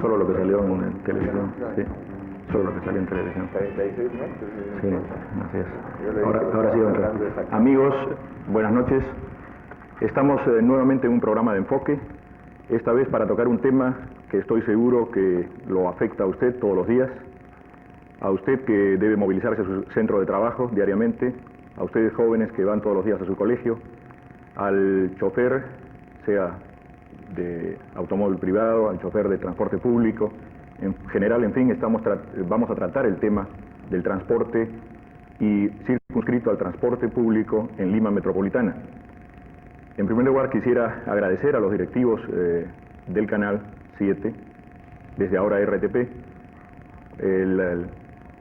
Solo lo que salió en televisión, sí. Solo lo que salió en televisión. 36 meses. Sí, así es. Ahora sí, don Raúl. Amigos, buenas noches. Estamos nuevamente en un programa de enfoque, esta vez para tocar un tema que estoy seguro que lo afecta a usted todos los días, a usted que debe movilizarse a su centro de trabajo diariamente, a ustedes jóvenes que van todos los días a su colegio, al chofer, sea de automóvil privado, al chofer de transporte público. En general, en fin, vamos a tratar el tema del transporte y circunscrito al transporte público en Lima Metropolitana. En primer lugar, quisiera agradecer a los directivos del Canal 7, desde ahora RTP, el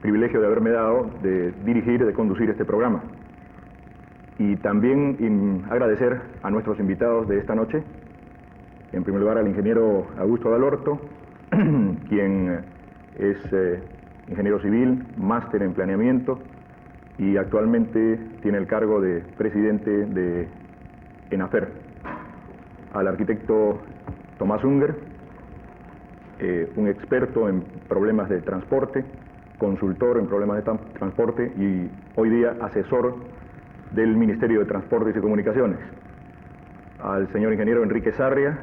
privilegio de haberme dado de dirigir, de conducir este programa. Y también agradecer a nuestros invitados de esta noche, en primer lugar al ingeniero Augusto Dalorto, quien es ingeniero civil, máster en planeamiento y actualmente tiene el cargo de presidente de ENAFER. Al arquitecto Tomás Unger, un experto en problemas de transporte, consultor en problemas de transporte y hoy día asesor del Ministerio de Transportes y Comunicaciones. Al señor ingeniero Enrique Sarria,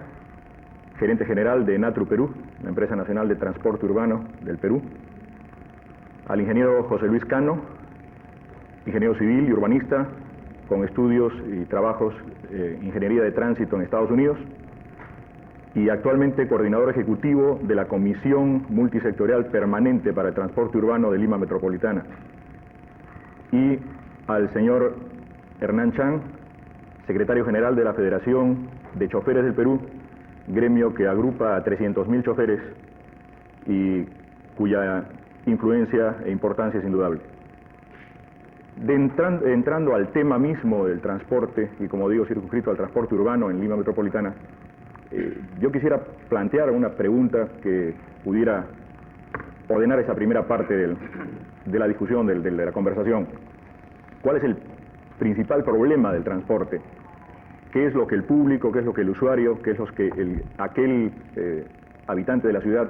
gerente general de ENATRU Perú, la empresa nacional de transporte urbano del Perú. Al ingeniero José Luis Cano, ingeniero civil y urbanista, con estudios y trabajos en ingeniería de tránsito en Estados Unidos, y actualmente coordinador ejecutivo de la Comisión Multisectorial Permanente para el Transporte Urbano de Lima Metropolitana. Y al señor Hernán Chan, secretario general de la Federación de Choferes del Perú, gremio que agrupa a 300.000 choferes y cuya influencia e importancia es indudable. Entrando al tema mismo del transporte, y como digo, circunscrito al transporte urbano en Lima Metropolitana, yo quisiera plantear una pregunta que pudiera ordenar esa primera parte de la discusión, de la conversación. ¿Cuál es el principal problema del transporte? ¿Qué es lo que el público, qué es lo que el usuario, qué es lo que aquel habitante de la ciudad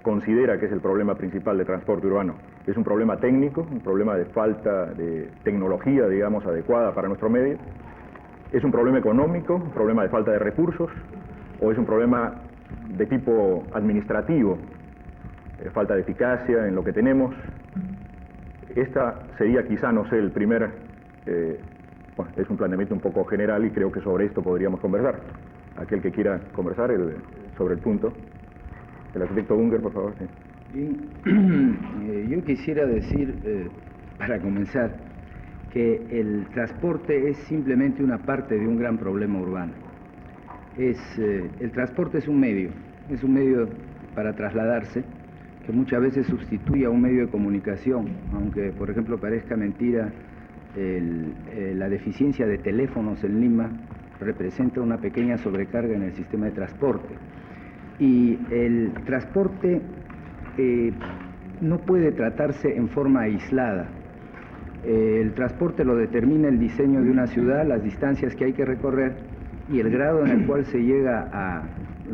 considera que es el problema principal de transporte urbano? ¿Es un problema técnico, un problema de falta de tecnología, digamos, adecuada para nuestro medio? ¿Es un problema económico, un problema de falta de recursos? ¿O es un problema de tipo administrativo, falta de eficacia en lo que tenemos? Esta sería quizá, no sé, el primer... Bueno, es un planteamiento un poco general y creo que sobre esto podríamos conversar. Aquel que quiera conversar sobre el punto. El arquitecto Unger, por favor. Sí. Bien, yo quisiera decir, para comenzar, que el transporte es simplemente una parte de un gran problema urbano. El transporte es un medio para trasladarse, que muchas veces sustituye a un medio de comunicación, aunque, por ejemplo, parezca mentira, la deficiencia de teléfonos en Lima representa una pequeña sobrecarga en el sistema de transporte. Y el transporte no puede tratarse en forma aislada. El transporte lo determina el diseño de una ciudad, las distancias que hay que recorrer y el grado en el cual se llega a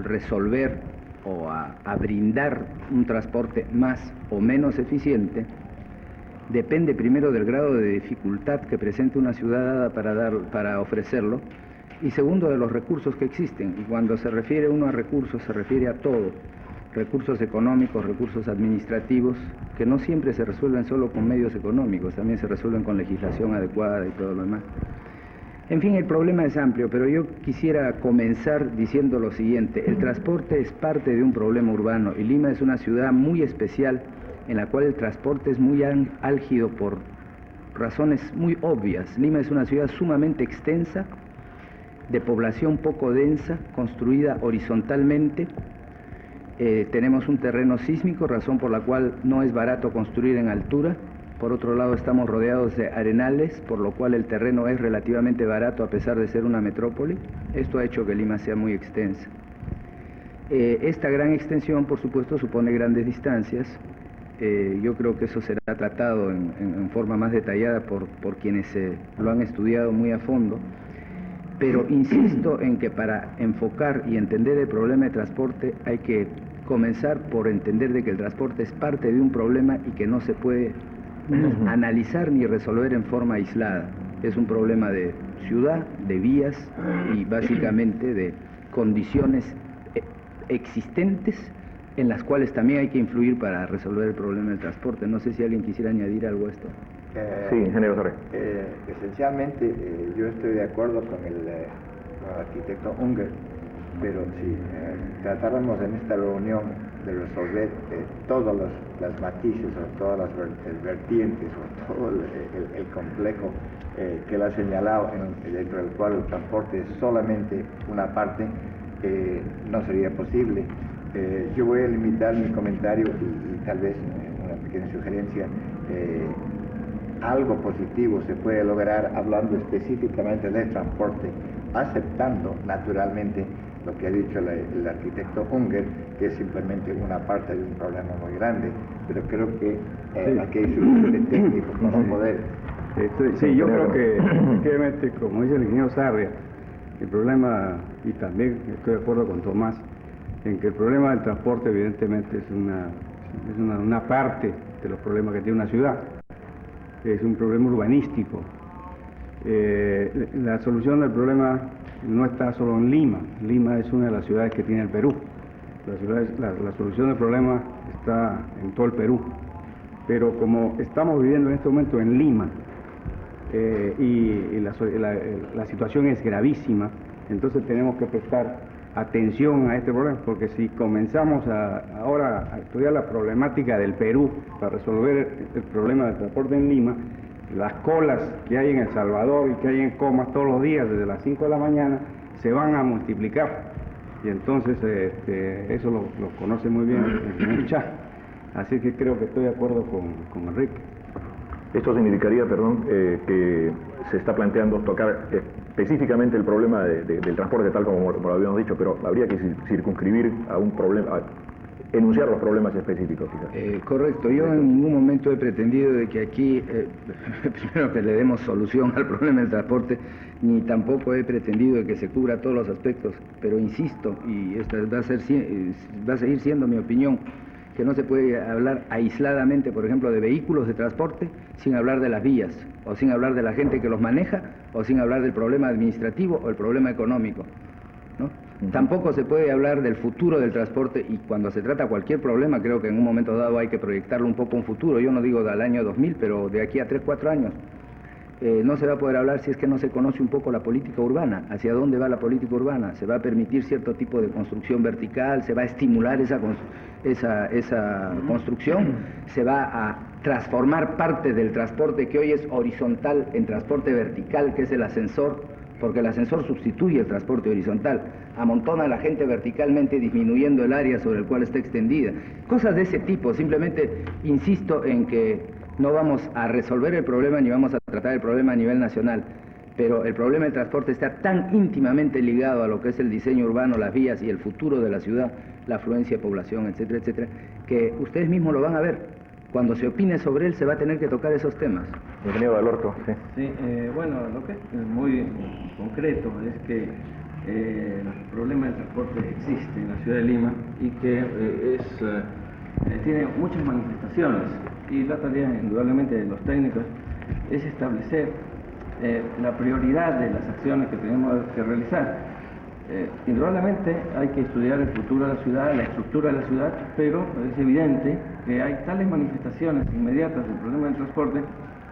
resolver o a brindar un transporte más o menos eficiente. Depende primero del grado de dificultad que presenta una ciudad para ofrecerlo y segundo de los recursos que existen. Y cuando se refiere uno a recursos, se refiere a todo. Recursos económicos, recursos administrativos, que no siempre se resuelven solo con medios económicos, también se resuelven con legislación adecuada y todo lo demás. En fin, el problema es amplio, pero yo quisiera comenzar diciendo lo siguiente. El transporte es parte de un problema urbano y Lima es una ciudad muy especial en la cual el transporte es muy álgido por razones muy obvias. Lima es una ciudad sumamente extensa, de población poco densa, construida horizontalmente. Tenemos un terreno sísmico, razón por la cual no es barato construir en altura. Por otro lado, estamos rodeados de arenales, por lo cual el terreno es relativamente barato a pesar de ser una metrópoli. Esto ha hecho que Lima sea muy extensa. Esta gran extensión, por supuesto, supone grandes distancias. Yo creo que eso será tratado en forma más detallada por quienes lo han estudiado muy a fondo. Pero insisto en que para enfocar y entender el problema de transporte hay que comenzar por entender de que el transporte es parte de un problema y que no se puede analizar ni resolver en forma aislada. Es un problema de ciudad, de vías y básicamente de condiciones existentes en las cuales también hay que influir para resolver el problema del transporte. No sé si alguien quisiera añadir algo a esto. Sí, ingeniero Sarre. Esencialmente yo estoy de acuerdo con el arquitecto Unger, pero si tratáramos en esta reunión de resolver todos los matices o todas las vertientes o todo el complejo que él ha señalado, dentro del cual el transporte es solamente una parte, no sería posible. Yo voy a limitar mi comentario y tal vez una pequeña sugerencia. Algo positivo se puede lograr hablando específicamente del transporte, aceptando naturalmente lo que ha dicho el arquitecto Unger, que es simplemente una parte de un problema muy grande, pero creo que aquí hay suficiente técnico para poder. Sí, yo creo que efectivamente, como dice el ingeniero Sarria, el problema, y también estoy de acuerdo con Tomás, en que el problema del transporte evidentemente es una parte de los problemas que tiene una ciudad. Es un problema urbanístico. La solución del problema no está solo en Lima. Lima es una de las ciudades que tiene el Perú. La solución del problema está en todo el Perú. Pero como estamos viviendo en este momento en Lima y la situación es gravísima, entonces tenemos que prestar atención a este problema, porque si comenzamos ahora a estudiar la problemática del Perú para resolver el problema del transporte en Lima, las colas que hay en El Salvador y que hay en Comas todos los días desde las 5 de la mañana se van a multiplicar, y entonces eso lo conoce muy bien el señor Chá, así que creo que estoy de acuerdo con Enrique. Esto significaría, que se está planteando tocar específicamente el problema del transporte tal como lo habíamos dicho, pero habría que circunscribir a un problema, enunciar los problemas específicos quizás. Correcto, yo en ningún momento he pretendido de que aquí, primero que le demos solución al problema del transporte, ni tampoco he pretendido de que se cubra todos los aspectos, pero insisto, y esta va a seguir siendo mi opinión, que no se puede hablar aisladamente, por ejemplo, de vehículos de transporte sin hablar de las vías, o sin hablar de la gente que los maneja, o sin hablar del problema administrativo o el problema económico, ¿no? Tampoco se puede hablar del futuro del transporte, y cuando se trata cualquier problema, creo que en un momento dado hay que proyectarlo un poco a un futuro. Yo no digo del año 2000, pero de aquí a 3, 4 años. No se va a poder hablar si es que no se conoce un poco la política urbana, hacia dónde va la política urbana. Se va a permitir cierto tipo de construcción vertical, se va a estimular esa construcción, se va a transformar parte del transporte que hoy es horizontal en transporte vertical, que es el ascensor, porque el ascensor sustituye el transporte horizontal, amontona a la gente verticalmente disminuyendo el área sobre el cual está extendida. Cosas de ese tipo. Simplemente insisto en que no vamos a resolver el problema ni vamos a tratar el problema a nivel nacional, pero el problema del transporte está tan íntimamente ligado a lo que es el diseño urbano, las vías y el futuro de la ciudad, la afluencia de población, etcétera, etcétera, que ustedes mismos lo van a ver. Cuando se opine sobre él se va a tener que tocar esos temas. Ingeniero Dalorto, sí. Sí, bueno, lo que es muy concreto es que el problema del transporte existe en la ciudad de Lima y que tiene muchas manifestaciones, y la tarea indudablemente de los técnicos es establecer la prioridad de las acciones que tenemos que realizar. Indudablemente hay que estudiar el futuro de la ciudad, la estructura de la ciudad, pero es evidente que hay tales manifestaciones inmediatas del problema del transporte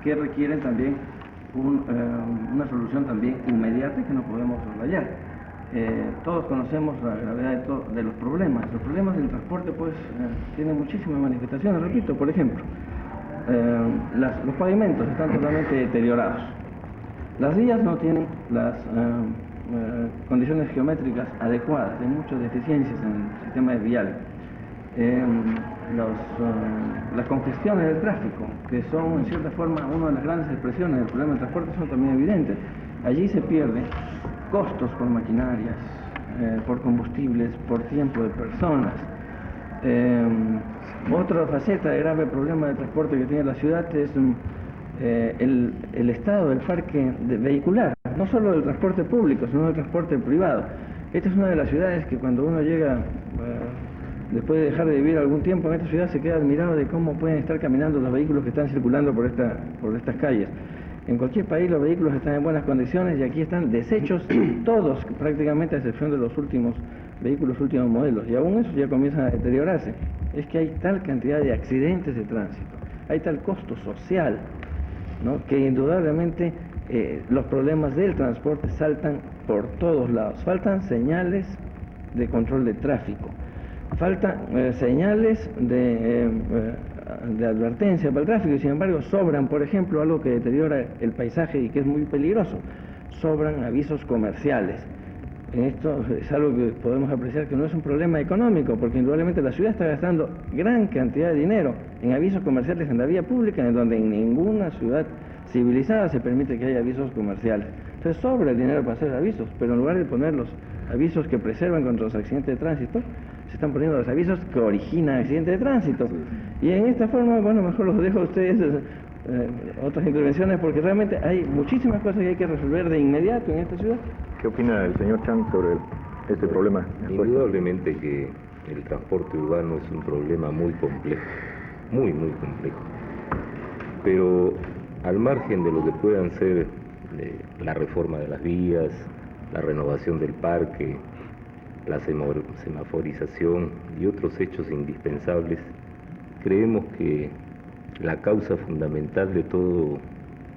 que requieren también una solución también inmediata que no podemos soslayar. Todos conocemos la gravedad de los problemas. Los problemas del transporte pues tienen muchísimas manifestaciones. Repito, por ejemplo, los pavimentos están totalmente deteriorados. Las vías no tienen las condiciones geométricas adecuadas, hay muchas deficiencias en el sistema vial. Las congestiones del tráfico, que son en cierta forma una de las grandes expresiones del problema del transporte, son también evidentes. Allí se pierden costos por maquinarias, por combustibles, por tiempo de personas. Otra faceta de grave problema de transporte que tiene la ciudad es el estado del parque vehicular, no solo del transporte público, sino del transporte privado. Esta es una de las ciudades que cuando uno llega, después de dejar de vivir algún tiempo en esta ciudad, se queda admirado de cómo pueden estar caminando los vehículos que están circulando por estas calles. En cualquier país los vehículos están en buenas condiciones y aquí están deshechos todos, prácticamente a excepción de los últimos modelos, y aún eso ya comienza a deteriorarse. Es que hay tal cantidad de accidentes de tránsito, hay tal costo social, ¿no?, que indudablemente los problemas del transporte saltan por todos lados. Faltan señales de control de tráfico, faltan señales de advertencia para el tráfico, y sin embargo sobran, por ejemplo, algo que deteriora el paisaje y que es muy peligroso: sobran avisos comerciales. Esto es algo que podemos apreciar que no es un problema económico, porque indudablemente la ciudad está gastando gran cantidad de dinero en avisos comerciales en la vía pública, en donde en ninguna ciudad civilizada se permite que haya avisos comerciales. Entonces sobra el dinero para hacer avisos, pero en lugar de poner los avisos que preservan contra los accidentes de tránsito, se están poniendo los avisos que originan accidentes de tránsito. Y en esta forma, bueno, mejor los dejo a ustedes otras intervenciones, porque realmente hay muchísimas cosas que hay que resolver de inmediato en esta ciudad. ¿Qué opina el señor Chang sobre este problema? Indudablemente que el transporte urbano es un problema muy complejo, muy complejo. Pero al margen de lo que puedan ser la reforma de las vías, la renovación del parque, la semaforización y otros hechos indispensables, creemos que la causa fundamental de todo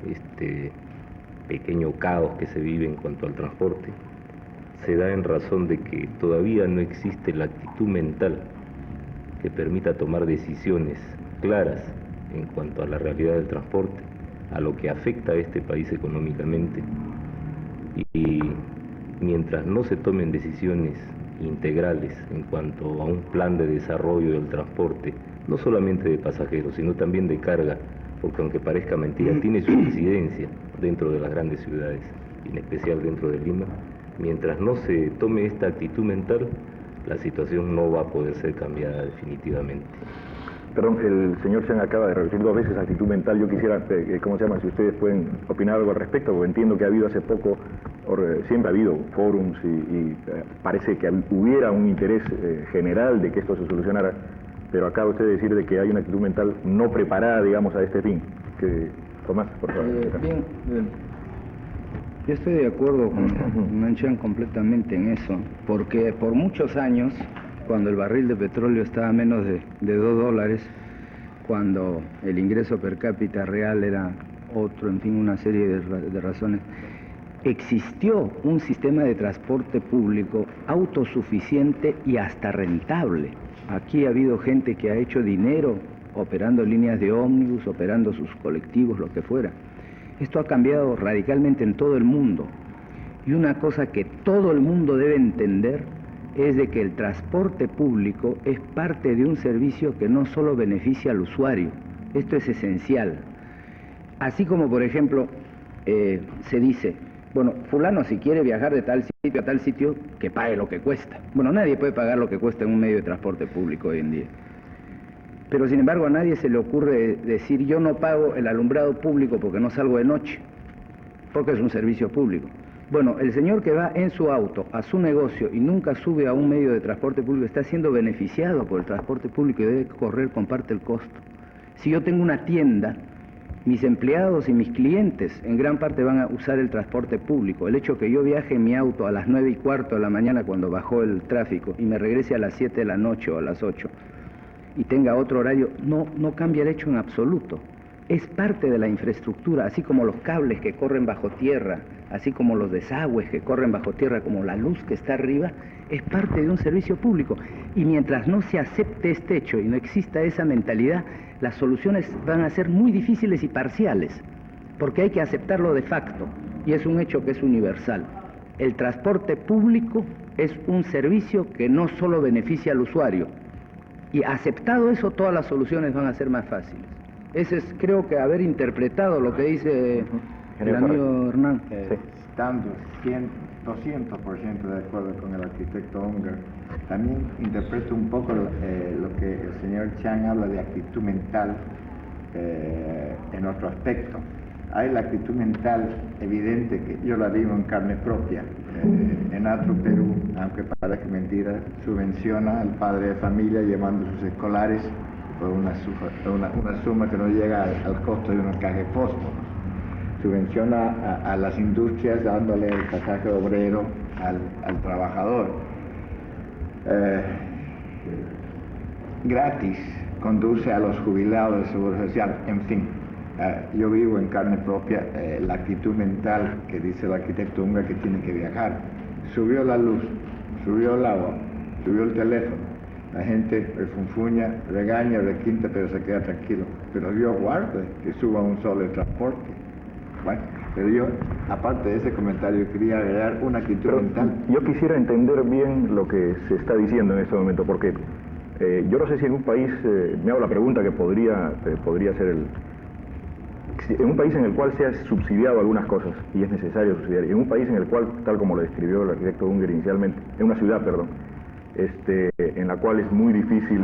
este pequeño caos que se vive en cuanto al transporte se da en razón de que todavía no existe la actitud mental que permita tomar decisiones claras en cuanto a la realidad del transporte, a lo que afecta a este país económicamente. Y mientras no se tomen decisiones integrales en cuanto a un plan de desarrollo del transporte, no solamente de pasajeros, sino también de carga, porque aunque parezca mentira, tiene su incidencia dentro de las grandes ciudades, y en especial dentro de Lima. Mientras no se tome esta actitud mental, la situación no va a poder ser cambiada definitivamente. Perdón, el señor Chang acaba de repetir 2 veces actitud mental. Yo quisiera, si ustedes pueden opinar algo al respecto, porque entiendo que ha habido hace poco, siempre ha habido fórums y parece que hubiera un interés general de que esto se solucionara, pero acaba usted de decir de que hay una actitud mental no preparada, digamos, a este fin. Tomás, por favor. Bien, yo estoy de acuerdo con Manchan completamente en eso, porque por muchos años, cuando el barril de petróleo estaba a menos de $2, cuando el ingreso per cápita real era otro, en fin, una serie de razones, existió un sistema de transporte público autosuficiente y hasta rentable. Aquí ha habido gente que ha hecho dinero operando líneas de ómnibus, operando sus colectivos, lo que fuera. Esto ha cambiado radicalmente en todo el mundo. Y una cosa que todo el mundo debe entender es de que el transporte público es parte de un servicio que no solo beneficia al usuario. Esto es esencial. Así como, por ejemplo, se dice, bueno, fulano si quiere viajar de tal sitio a tal sitio, que pague lo que cuesta. Bueno, nadie puede pagar lo que cuesta en un medio de transporte público hoy en día. Pero sin embargo a nadie se le ocurre decir, yo no pago el alumbrado público porque no salgo de noche, porque es un servicio público. Bueno, el señor que va en su auto a su negocio y nunca sube a un medio de transporte público está siendo beneficiado por el transporte público y debe correr con parte del costo. Si yo tengo una tienda, mis empleados y mis clientes en gran parte van a usar el transporte público. El hecho que yo viaje en mi auto a las 9:15 de la mañana cuando bajó el tráfico y me regrese a las 7 de la noche o a las 8 y tenga otro horario, no cambia el hecho en absoluto. es parte de la infraestructura, así como los cables que corren bajo tierra, así como los desagües que corren bajo tierra, como la luz que está arriba, es parte de un servicio público. Y mientras no se acepte este hecho y no exista esa mentalidad, las soluciones van a ser muy difíciles y parciales, porque hay que aceptarlo de facto, y es un hecho que es universal. El transporte público es un servicio que no solo beneficia al usuario, y aceptado eso, todas las soluciones van a ser más fáciles. Ese es, creo que, haber interpretado lo que dice el amigo Hernán. Estando 200% de acuerdo con el arquitecto Unger, también interpreto un poco lo que el señor Chang habla de actitud mental en otro aspecto. Hay la actitud mental evidente que yo la vivo en carne propia. En Atro, Perú, aunque parezca mentira, subvenciona al padre de familia llevando sus escolares por una suma que no llega al costo de un encaje fósforo. Subvenciona a las industrias dándole el pasaje obrero al trabajador. Gratis conduce a los jubilados del Seguro Social, en fin. Yo vivo en carne propia la actitud mental que dice el arquitecto Unger que tiene que viajar. Subió la luz, subió el agua, subió el teléfono. La gente refunfuña, regaña, requinta, pero se queda tranquilo. Pero Dios guarde que suba un solo el transporte. Bueno, pero yo, aparte de ese comentario, quería agregar una actitud mental. Yo quisiera entender bien lo que se está diciendo en este momento, porque yo no sé si en un país, me hago la pregunta que podría ser en un país en el cual se ha subsidiado algunas cosas, y es necesario subsidiar, y en un país en el cual, tal como lo describió el arquitecto Unger inicialmente, en una ciudad, perdón, en la cual es muy difícil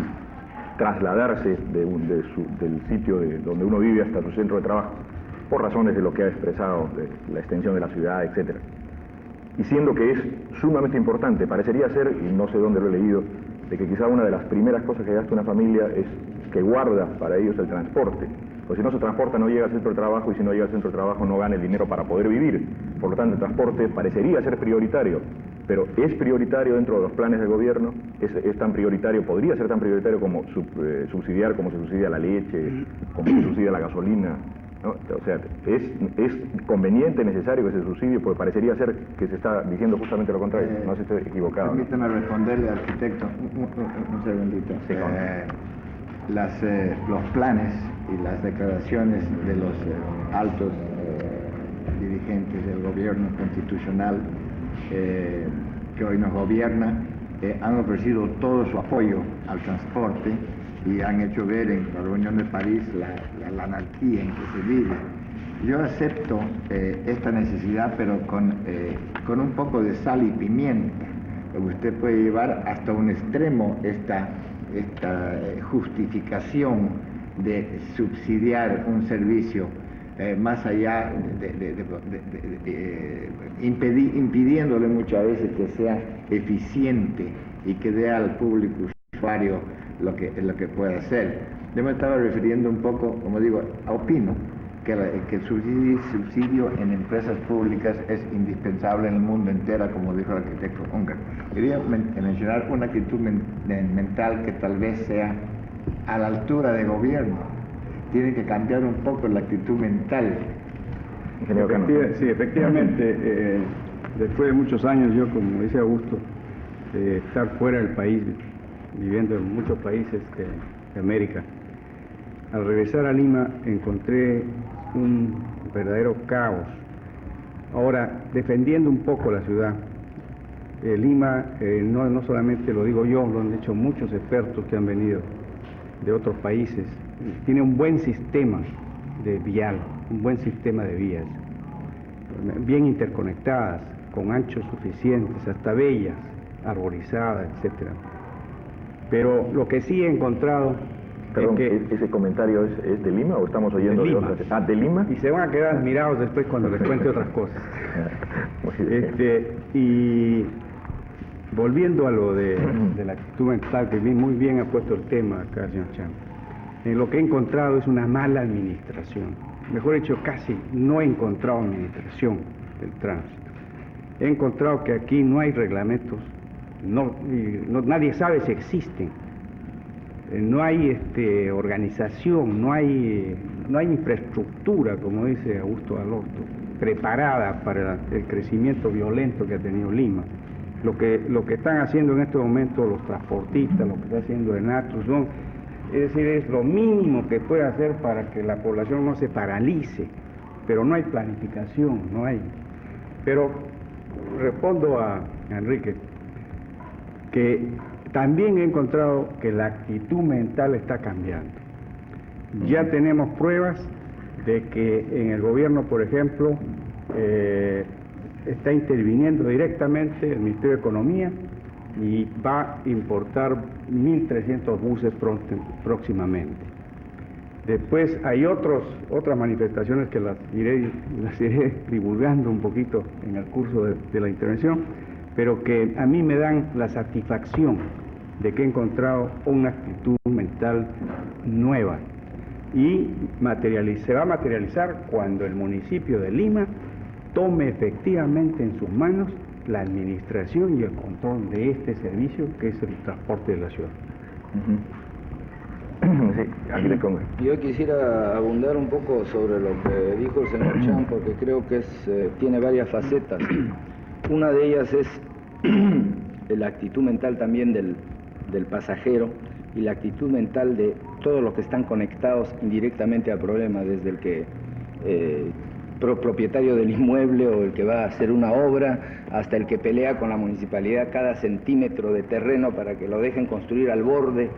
trasladarse del sitio donde uno vive hasta su centro de trabajo, por razones de lo que ha expresado, de la extensión de la ciudad, etcétera. Y siendo que es sumamente importante, parecería ser, y no sé dónde lo he leído, de que quizá una de las primeras cosas que gasta una familia es que guarda para ellos el transporte. Pues si no se transporta no llega al centro de trabajo, y si no llega al centro de trabajo no gana el dinero para poder vivir. Por lo tanto, el transporte parecería ser prioritario, pero es prioritario dentro de los planes del gobierno, es tan prioritario, podría ser tan prioritario como subsidiar, como se subsidia la leche, como se subsidia la gasolina, ¿no? O sea, es conveniente, necesario que se subsidie, porque parecería ser que se está diciendo justamente lo contrario, no se esté equivocado. Permítame responderle, arquitecto, un segundito. Sí, los planes y las declaraciones de los altos dirigentes del gobierno constitucional que hoy nos gobierna han ofrecido todo su apoyo al transporte y han hecho ver en la reunión de París la anarquía en que se vive. Yo acepto esta necesidad, pero con un poco de sal y pimienta. Usted puede llevar hasta un extremo esta justificación de subsidiar un servicio más allá impidiéndole muchas veces que sea eficiente y que dé al público usuario lo que puede hacer. Yo me estaba refiriendo un poco, como digo, opino que el subsidio en empresas públicas es indispensable en el mundo entero, como dijo el arquitecto Unger. Quería mencionar una actitud mental que tal vez sea a la altura de gobierno. Tiene que cambiar un poco la actitud mental. Sí, efectivamente, después de muchos años, yo, como dice Augusto, de estar fuera del país, viviendo en muchos países de América, al regresar a Lima encontré un verdadero caos. Ahora, defendiendo un poco la ciudad, Lima, no solamente lo digo yo, lo han dicho muchos expertos que han venido de otros países, tiene un buen sistema de vial, un buen sistema de vías, bien interconectadas, con anchos suficientes, hasta bellas, arborizadas, etcétera. Pero lo que sí he encontrado... Perdón, es que ¿ese comentario es de Lima o estamos oyendo de otras? Ah, ¿de Lima? Y se van a quedar admirados después cuando les cuente otras cosas. Y volviendo a lo de la actitud mental, que muy bien ha puesto el tema acá, señor Chan, lo que he encontrado es una mala administración. Mejor dicho, casi no he encontrado administración del tránsito. He encontrado que aquí no hay reglamentos, nadie sabe si existen. no hay organización, no hay infraestructura, como dice Augusto Alorto, preparada para el crecimiento violento que ha tenido Lima. Lo que están haciendo en este momento los transportistas, lo que está haciendo ENATRU, es decir, es lo mínimo que puede hacer para que la población no se paralice, pero no hay planificación, no hay. Pero respondo a Enrique, que también he encontrado que la actitud mental está cambiando. Ya tenemos pruebas de que en el gobierno, por ejemplo, está interviniendo directamente el Ministerio de Economía y va a importar 1.300 buses próximamente. Después hay otras manifestaciones que las iré divulgando un poquito en el curso de la intervención, pero que a mí me dan la satisfacción de que he encontrado una actitud mental nueva y se va a materializar cuando el municipio de Lima tome efectivamente en sus manos la administración y el control de este servicio que es el transporte de la ciudad. Sí, aquí le pongo. Yo quisiera abundar un poco sobre lo que dijo el señor Chan, porque creo que tiene varias facetas. Una de ellas es la actitud mental también del pasajero y la actitud mental de todos los que están conectados indirectamente al problema, desde el que propietario del inmueble o el que va a hacer una obra, hasta el que pelea con la municipalidad cada centímetro de terreno para que lo dejen construir al borde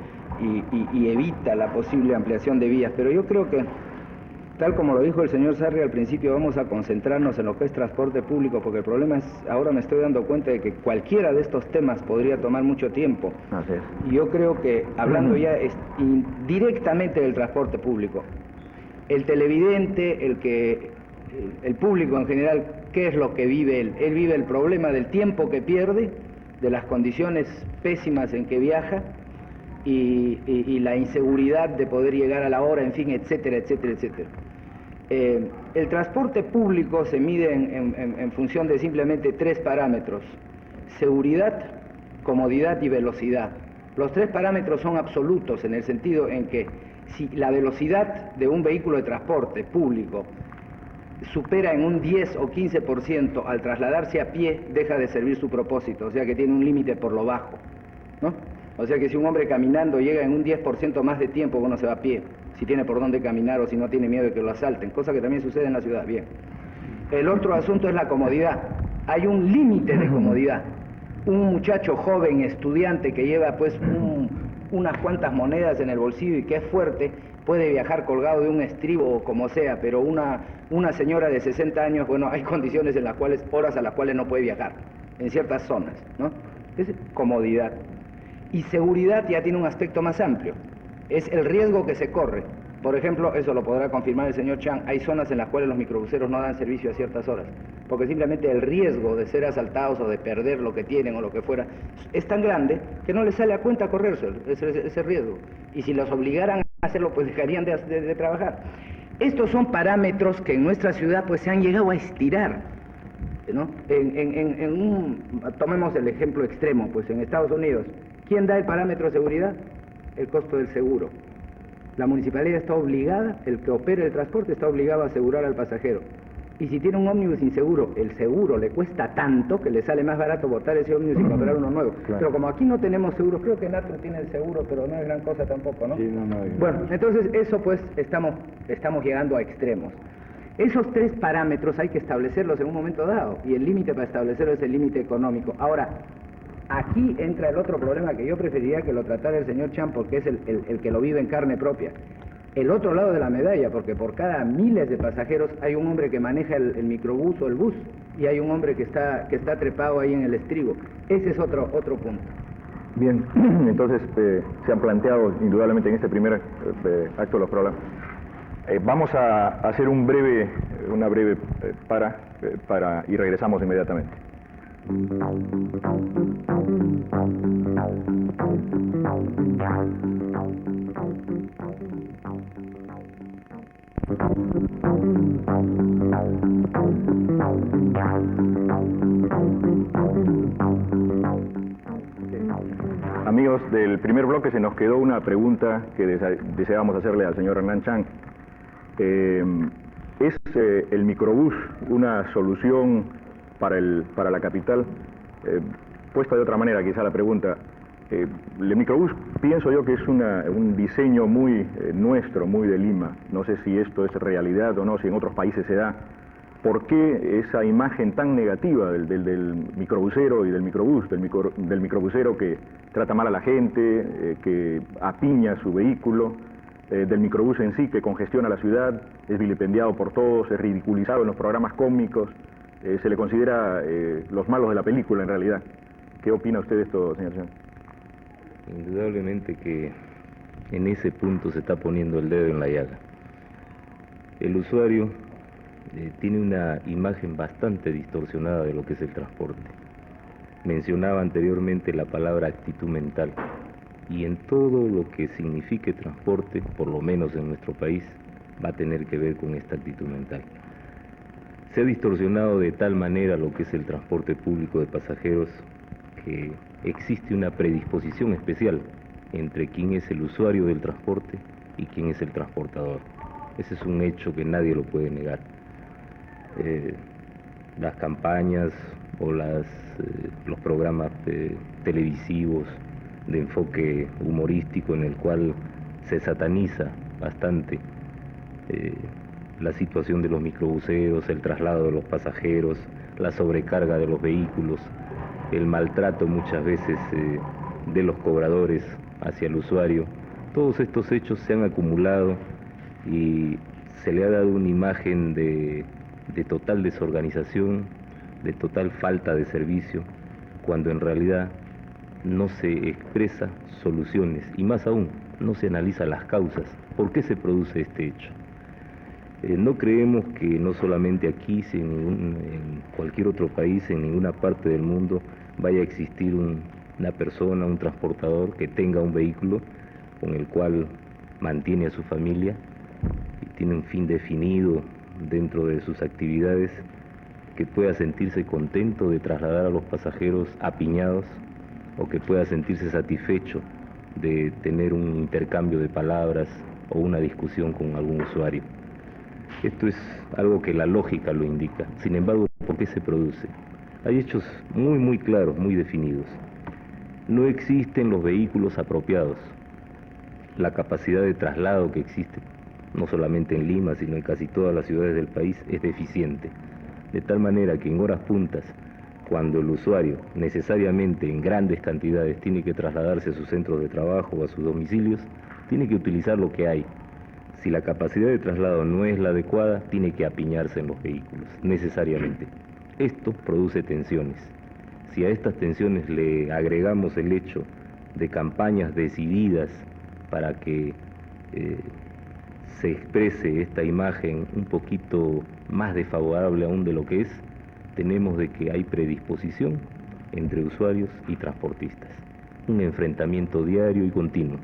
y evita la posible ampliación de vías. Pero yo creo que, tal como lo dijo el señor Sarri al principio, vamos a concentrarnos en lo que es transporte público, porque el problema es, ahora me estoy dando cuenta de que cualquiera de estos temas podría tomar mucho tiempo. Así es. Y yo creo que, hablando ya directamente del transporte público, el televidente, el público en general, ¿qué es lo que vive él? Él vive el problema del tiempo que pierde, de las condiciones pésimas en que viaja y la inseguridad de poder llegar a la hora, en fin, etcétera, etcétera, etcétera. El transporte público se mide en función de simplemente 3 parámetros: seguridad, comodidad y velocidad. Los 3 parámetros son absolutos en el sentido en que si la velocidad de un vehículo de transporte público supera en un 10 o 15% al trasladarse a pie, deja de servir su propósito, o sea que tiene un límite por lo bajo, ¿no? O sea que si un hombre caminando llega en un 10% más de tiempo, bueno, se va a pie, si tiene por dónde caminar o si no tiene miedo de que lo asalten, cosa que también sucede en la ciudad. Bien. El otro asunto es la comodidad. Hay un límite de comodidad. Un muchacho joven, estudiante, que lleva pues unas cuantas monedas en el bolsillo y que es fuerte, puede viajar colgado de un estribo o como sea, pero una señora de 60 años, bueno, hay condiciones en las cuales, horas a las cuales no puede viajar, en ciertas zonas, ¿no? Es comodidad. Y seguridad ya tiene un aspecto más amplio, es el riesgo que se corre. Por ejemplo, eso lo podrá confirmar el señor Chan, hay zonas en las cuales los microbuseros no dan servicio a ciertas horas, porque simplemente el riesgo de ser asaltados o de perder lo que tienen o lo que fuera es tan grande que no les sale a cuenta correrse ese riesgo. Y si los obligaran a hacerlo, pues dejarían de trabajar. Estos son parámetros que en nuestra ciudad pues se han llegado a estirar, ¿no? Tomemos el ejemplo extremo, pues en Estados Unidos, ¿quién da el parámetro de seguridad? El costo del seguro. La municipalidad está obligada, el que opere el transporte está obligado a asegurar al pasajero. Y si tiene un ómnibus inseguro, el seguro le cuesta tanto que le sale más barato botar ese ómnibus y comprar uno nuevo. Claro. Pero como aquí no tenemos seguro, creo que Natro tiene el seguro, pero no es gran cosa tampoco, ¿no? Sí, no. Bueno, entonces eso pues estamos llegando a extremos. Esos 3 parámetros hay que establecerlos en un momento dado, y el límite para establecerlo es el límite económico. Ahora, aquí entra el otro problema que yo preferiría que lo tratara el señor Chan, porque es el que lo vive en carne propia. El otro lado de la medalla, porque por cada miles de pasajeros hay un hombre que maneja el microbús o el bus, y hay un hombre que está trepado ahí en el estribo. Ese es otro punto. Bien, entonces se han planteado indudablemente en este primer acto los problemas. Vamos a hacer una breve para y regresamos inmediatamente. Amigos, del primer bloque se nos quedó una pregunta que deseábamos hacerle al señor Hernán Chang. ¿Es el microbús una solución para la capital? Puesta de otra manera quizá la pregunta, el microbús pienso yo que es un diseño muy nuestro, muy de Lima. No sé si esto es realidad o no, si en otros países se da. ¿Por qué esa imagen tan negativa del microbusero y del microbús, del microbusero que trata mal a la gente, que apiña su vehículo, del microbús en sí que congestiona la ciudad, es vilipendiado por todos, es ridiculizado en los programas cómicos, se le considera los malos de la película en realidad? ¿Qué opina usted de esto, señor Chang? Indudablemente que en ese punto se está poniendo el dedo en la llaga. El usuario tiene una imagen bastante distorsionada de lo que es el transporte. Mencionaba anteriormente la palabra actitud mental, y en todo lo que signifique transporte, por lo menos en nuestro país, va a tener que ver con esta actitud mental. Se ha distorsionado de tal manera lo que es el transporte público de pasajeros que existe una predisposición especial entre quién es el usuario del transporte y quién es el transportador. Ese es un hecho que nadie lo puede negar. Las campañas o los programas televisivos de enfoque humorístico en el cual se sataniza bastante la situación de los microbuseros, el traslado de los pasajeros, la sobrecarga de los vehículos, el maltrato muchas veces de los cobradores hacia el usuario. Todos estos hechos se han acumulado y se le ha dado una imagen de total desorganización, de total falta de servicio, cuando en realidad no se expresa soluciones y más aún no se analiza las causas. ¿Por qué se produce este hecho? No creemos que no solamente aquí, sino en cualquier otro país, en ninguna parte del mundo, vaya a existir una persona, un transportador que tenga un vehículo con el cual mantiene a su familia y tiene un fin definido dentro de sus actividades, que pueda sentirse contento de trasladar a los pasajeros apiñados o que pueda sentirse satisfecho de tener un intercambio de palabras o una discusión con algún usuario. Esto es algo que la lógica lo indica. Sin embargo, ¿por qué se produce? Hay hechos muy claros, muy definidos. No existen los vehículos apropiados. La capacidad de traslado que existe, no solamente en Lima, sino en casi todas las ciudades del país, es deficiente. De tal manera que en horas puntas, cuando el usuario necesariamente en grandes cantidades tiene que trasladarse a sus centros de trabajo o a sus domicilios, tiene que utilizar lo que hay. Si la capacidad de traslado no es la adecuada, tiene que apiñarse en los vehículos, necesariamente. Esto produce tensiones. Si a estas tensiones le agregamos el hecho de campañas decididas para que se exprese esta imagen un poquito más desfavorable aún de lo que es, tenemos de que hay predisposición entre usuarios y transportistas. Un enfrentamiento diario y continuo.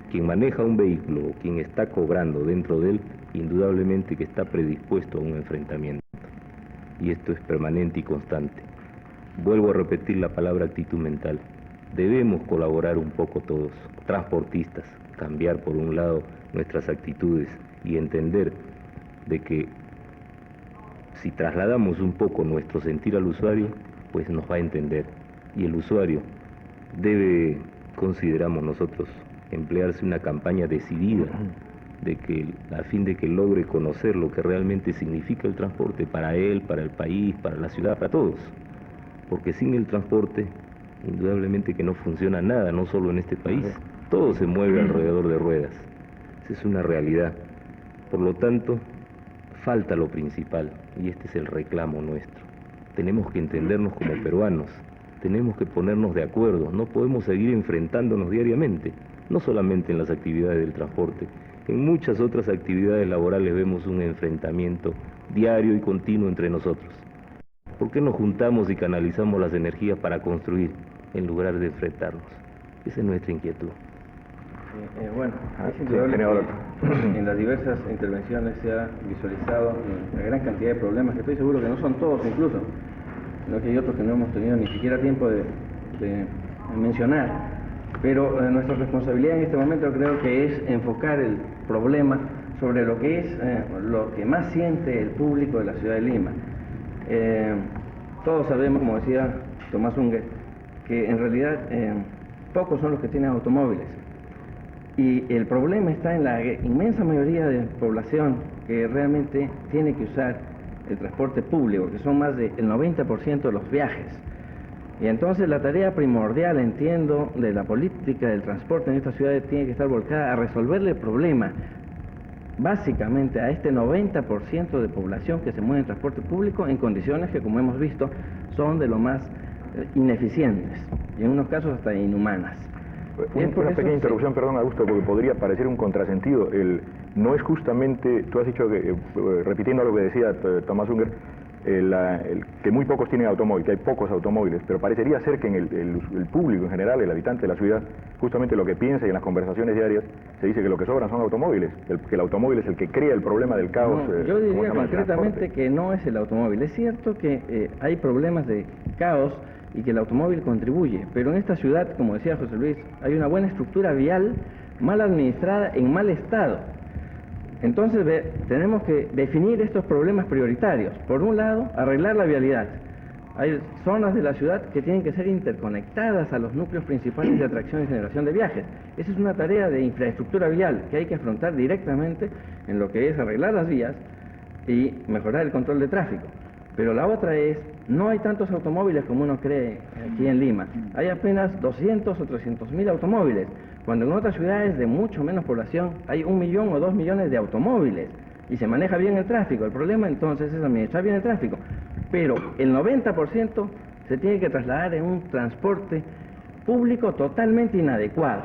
Quien maneja un vehículo o quien está cobrando dentro de él, indudablemente que está predispuesto a un enfrentamiento. Y esto es permanente y constante. Vuelvo a repetir la palabra actitud mental. Debemos colaborar un poco todos, transportistas, cambiar por un lado nuestras actitudes y entender de que si trasladamos un poco nuestro sentir al usuario, pues nos va a entender. Y el usuario debe, consideramos nosotros, emplearse una campaña decidida a fin de que logre conocer lo que realmente significa el transporte para él, para el país, para la ciudad, para todos. Porque sin el transporte, indudablemente que no funciona nada, no solo en este país. Todo se mueve alrededor de ruedas. Esa es una realidad. Por lo tanto, falta lo principal, y este es el reclamo nuestro. Tenemos que entendernos como peruanos, tenemos que ponernos de acuerdo, no podemos seguir enfrentándonos diariamente, no solamente en las actividades del transporte, en muchas otras actividades laborales vemos un enfrentamiento diario y continuo entre nosotros. ¿Por qué nos juntamos y canalizamos las energías para construir en lugar de enfrentarnos? Esa es nuestra inquietud. Bueno, es indudable que en las diversas intervenciones se ha visualizado una gran cantidad de problemas que estoy seguro que no son todos incluso, sino que hay otros que no hemos tenido ni siquiera tiempo de mencionar, Pero nuestra responsabilidad en este momento creo que es enfocar el problema sobre lo que es lo que más siente el público de la ciudad de Lima. Todos sabemos, como decía Tomás Unger, que en realidad pocos son los que tienen automóviles. Y el problema está en la inmensa mayoría de población que realmente tiene que usar el transporte público, que son más del 90% de los viajes. Y entonces la tarea primordial, entiendo, de la política del transporte en esta ciudad tiene que estar volcada a resolverle el problema, básicamente a este 90% de población que se mueve en transporte público en condiciones que, como hemos visto, son de lo más ineficientes y en unos casos hasta inhumanas. Una pequeña interrupción, perdón, Augusto, porque podría parecer un contrasentido. No es justamente, tú has dicho que, repitiendo lo que decía Tomás Unger, que muy pocos tienen automóvil, que hay pocos automóviles, pero parecería ser que en el público en general, el habitante de la ciudad, justamente lo que piensa y en las conversaciones diarias se dice que lo que sobran son automóviles, que el automóvil es el que crea el problema del caos. No, yo diría concretamente que no es el automóvil. Es cierto que hay problemas de caos y que el automóvil contribuye, pero en esta ciudad, como decía José Luis, hay una buena estructura vial mal administrada, en mal estado. Entonces tenemos que definir estos problemas prioritarios. Por un lado, arreglar la vialidad. Hay zonas de la ciudad que tienen que ser interconectadas a los núcleos principales de atracción y generación de viajes. Esa es una tarea de infraestructura vial que hay que afrontar directamente en lo que es arreglar las vías y mejorar el control de tráfico. Pero la otra es, no hay tantos automóviles como uno cree aquí en Lima. Hay apenas 200 o 300.000 automóviles, cuando en otras ciudades de mucho menos población hay 1 millón o 2 millones de automóviles y se maneja bien el tráfico. El problema entonces es administrar bien el tráfico. Pero el 90% se tiene que trasladar en un transporte público totalmente inadecuado.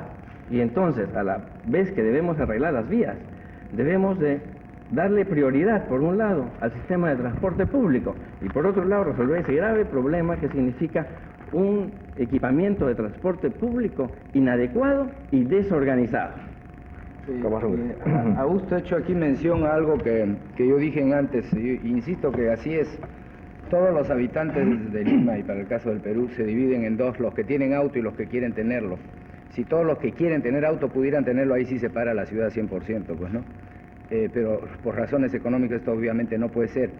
Y entonces, a la vez que debemos arreglar las vías, debemos de darle prioridad, por un lado, al sistema de transporte público y por otro lado resolver ese grave problema que significa un equipamiento de transporte público inadecuado y desorganizado. Augusto ha hecho aquí mención a algo que yo dije antes, yo insisto que así es. Todos los habitantes de Lima y para el caso del Perú se dividen en dos, los que tienen auto y los que quieren tenerlo. Si todos los que quieren tener auto pudieran tenerlo, ahí sí se para la ciudad 100%, pues, ¿no? Pero por razones económicas esto obviamente no puede ser.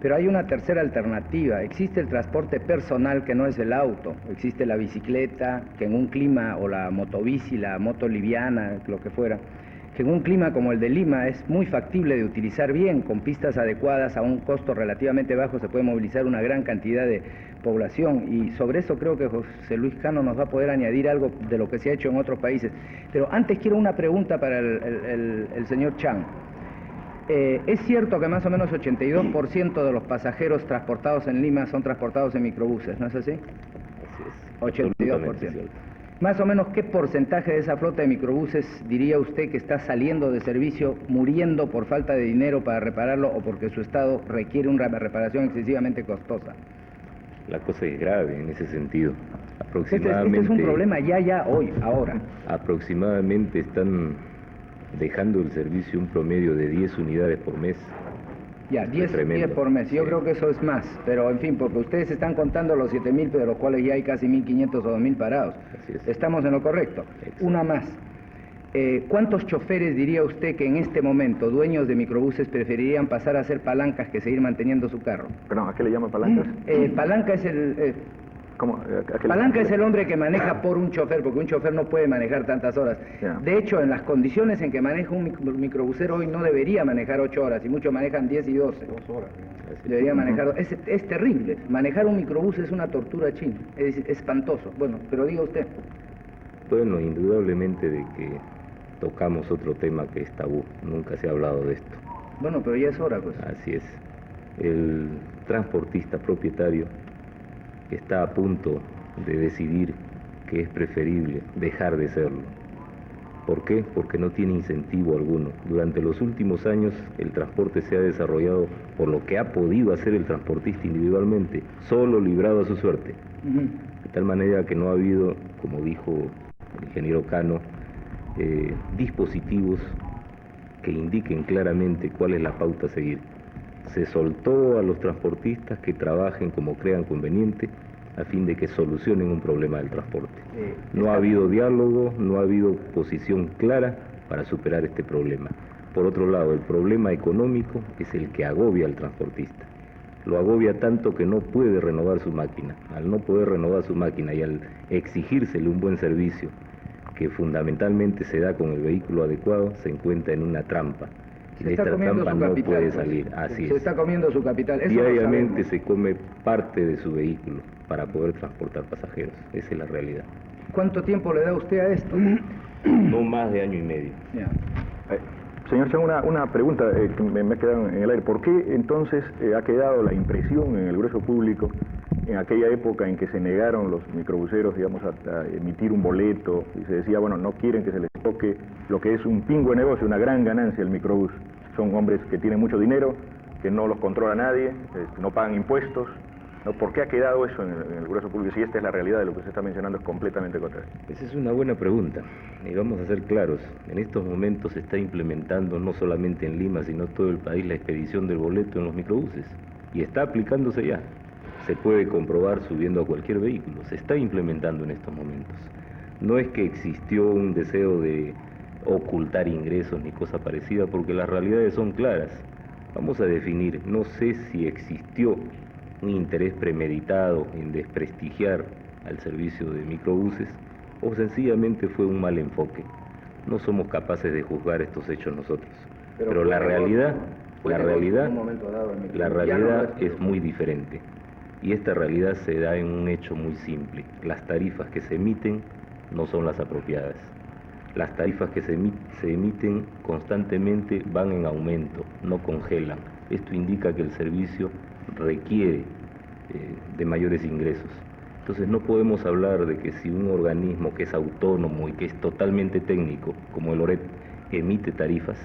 Pero hay una tercera alternativa. Existe el transporte personal que no es el auto. Existe la bicicleta, que en un clima, o la motobici, la moto liviana, lo que fuera, que en un clima como el de Lima es muy factible de utilizar bien, con pistas adecuadas a un costo relativamente bajo se puede movilizar una gran cantidad de población, y sobre eso creo que José Luis Cano nos va a poder añadir algo de lo que se ha hecho en otros países. Pero antes quiero una pregunta para el señor Chan. Es cierto que más o menos 82% de los pasajeros transportados en Lima son transportados en microbuses, ¿no es así? Así es. 82%. Más o menos, ¿qué porcentaje de esa flota de microbuses diría usted que está saliendo de servicio, muriendo por falta de dinero para repararlo o porque su estado requiere una reparación excesivamente costosa? La cosa es grave en ese sentido. Este es un problema ya, hoy, ahora. Aproximadamente están dejando el servicio un promedio de 10 unidades por mes. Ya, 10 por mes. Yo creo que eso es más, pero en fin, porque ustedes están contando los 7.000, de los cuales ya hay casi 1.500 o 2.000 parados. Así es. Estamos en lo correcto. Exacto. Una más. ¿Cuántos choferes diría usted que en este momento, dueños de microbuses, preferirían pasar a hacer palancas que seguir manteniendo su carro? Perdón, ¿a qué le llaman palancas? Palanca es el... ¿Cómo? Palanca es el hombre que maneja por un chofer, porque un chofer no puede manejar tantas horas. Ya. De hecho, en las condiciones en que maneja un microbusero hoy no debería manejar 8 horas, y muchos manejan 10 y 12. 2 horas. Debería manejar... Es terrible. Manejar un microbús es una tortura china. Es espantoso. Bueno, pero diga usted. Bueno, indudablemente de que tocamos otro tema que es tabú. Nunca se ha hablado de esto. Bueno, pero ya es hora, pues. Así es. El transportista propietario está a punto de decidir que es preferible dejar de serlo. ¿Por qué? Porque no tiene incentivo alguno. Durante los últimos años el transporte se ha desarrollado por lo que ha podido hacer el transportista individualmente, solo librado a su suerte. De tal manera que no ha habido, como dijo el ingeniero Cano, dispositivos que indiquen claramente cuál es la pauta a seguir. Se soltó a los transportistas que trabajen como crean conveniente a fin de que solucionen un problema del transporte. No ha habido diálogo, no ha habido posición clara para superar este problema. Por otro lado, el problema económico es el que agobia al transportista. Lo agobia tanto que no puede renovar su máquina. Al no poder renovar su máquina y al exigírsele un buen servicio, que fundamentalmente se da con el vehículo adecuado, se encuentra en una trampa. De esta trampa no puede salir. Así es. Se está comiendo su capital. Eso Diariamente se come parte de su vehículo para poder transportar pasajeros. Esa es la realidad. ¿Cuánto tiempo le da usted a esto? No más de año y medio. Ya. Señor Chang, una pregunta que me ha quedado en el aire. ¿Por qué entonces ha quedado la impresión en el grueso público, en aquella época en que se negaron los microbuseros, digamos, a emitir un boleto, y se decía, bueno, no quieren que se les toque lo que es un pingo de negocio, una gran ganancia el microbús? Son hombres que tienen mucho dinero, que no los controla nadie, no pagan impuestos, ¿no? ¿Por qué ha quedado eso en el grueso público? Si esta es la realidad de lo que se está mencionando, es completamente contrario. Esa es una buena pregunta, y vamos a ser claros. En estos momentos se está implementando, no solamente en Lima, sino en todo el país, la expedición del boleto en los microbuses, y está aplicándose ya. Se puede comprobar subiendo a cualquier vehículo, se está implementando en estos momentos. No es que existió un deseo de ocultar ingresos ni cosa parecida, porque las realidades son claras. Vamos a definir, no sé si existió un interés premeditado en desprestigiar al servicio de microbuses o sencillamente fue un mal enfoque. No somos capaces de juzgar estos hechos nosotros, pero la realidad es muy diferente, y esta realidad se da en un hecho muy simple. Las tarifas que se emiten no son las apropiadas. Las tarifas que se emiten constantemente van en aumento, no congelan. Esto indica que el servicio requiere de mayores ingresos. Entonces no podemos hablar de que si un organismo que es autónomo y que es totalmente técnico, como el OREP, emite tarifas,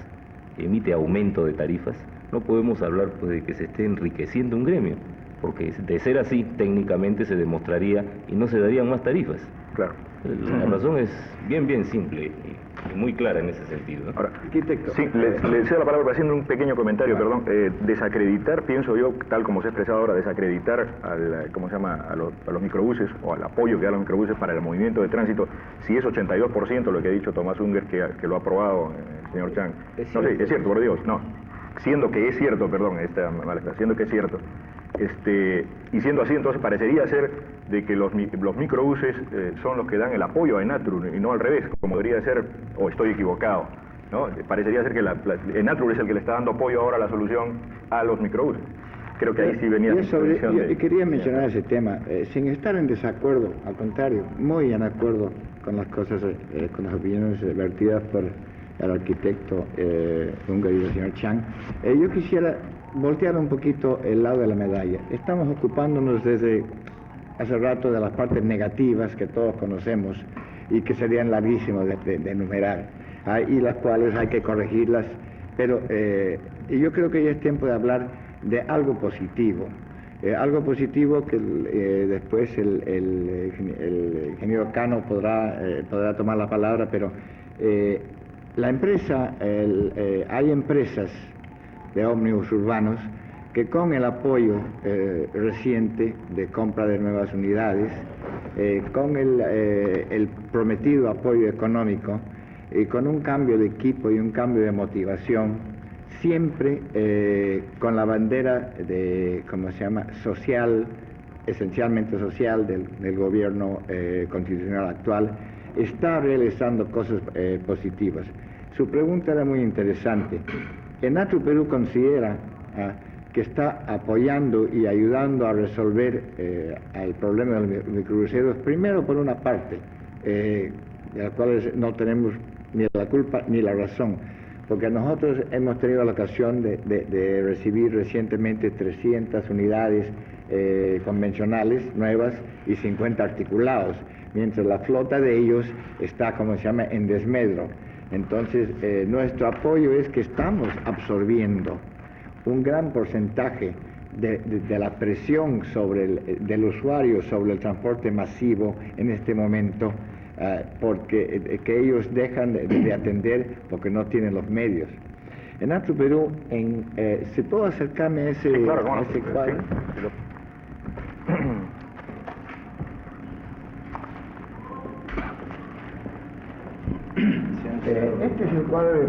emite aumento de tarifas, no podemos hablar pues de que se esté enriqueciendo un gremio, porque de ser así, técnicamente se demostraría y no se darían más tarifas. Claro. La razón es bien simple y muy clara en ese sentido, ¿no? Ahora, arquitecto. Sí, le cedo la palabra haciendo un pequeño comentario, perdón. Desacreditar, pienso yo, tal como se ha expresado ahora, desacreditar a los microbuses o al apoyo que da a los microbuses para el movimiento de tránsito, si es 82% lo que ha dicho Tomás Unger, que lo ha aprobado el señor Chang. No sé, es cierto, por Dios, no. Siendo que es cierto, perdón, siendo que es cierto. Y siendo así, entonces parecería ser de que los microbuses son los que dan el apoyo a Enatru y no al revés, como debería ser, o estoy equivocado, ¿no? Parecería ser que Enatru es el que le está dando apoyo ahora a la solución a los microbuses. Creo que ahí sí venía la intención yo quería mencionar ese tema, sin estar en desacuerdo, al contrario, muy en acuerdo con las cosas, con las opiniones vertidas por el arquitecto Unger y el señor Chang. Yo quisiera voltear un poquito el lado de la medalla. Estamos ocupándonos desde hace rato de las partes negativas que todos conocemos y que serían larguísimas de enumerar, y las cuales hay que corregirlas, pero yo creo que ya es tiempo de hablar de algo positivo. Algo positivo que después el ingeniero Cano podrá tomar la palabra, pero la empresa, hay empresas de ómnibus urbanos que con el apoyo reciente de compra de nuevas unidades, con el prometido apoyo económico y con un cambio de equipo y un cambio de motivación, siempre con la bandera de, ¿cómo se llama?, social, esencialmente social del gobierno constitucional actual, está realizando cosas positivas. Su pregunta era muy interesante. Enatru Perú considera que está apoyando y ayudando a resolver el problema de los microbuseros, primero por una parte, de la cual no tenemos ni la culpa ni la razón, porque nosotros hemos tenido la ocasión de recibir recientemente 300 unidades convencionales nuevas y 50 articulados, mientras la flota de ellos está, como se llama, en desmedro. Entonces, nuestro apoyo es que estamos absorbiendo un gran porcentaje de la presión del usuario sobre el transporte masivo en este momento, porque que ellos dejan de atender porque no tienen los medios. Enatru Perú, si puedo acercarme a ese, sí, claro, a ese cuadro. cuadro de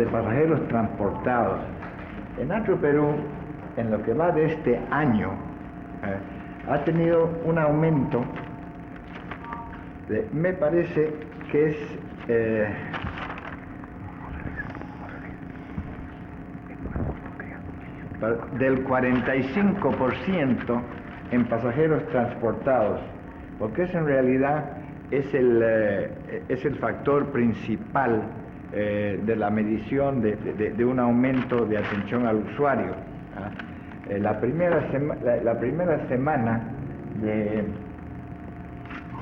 pasajeros transportados. En Atro Perú, en lo que va de este año, ha tenido un aumento me parece que es del 45% en pasajeros transportados, porque eso en realidad es el factor principal de la medición de un aumento de atención al usuario. La primera semana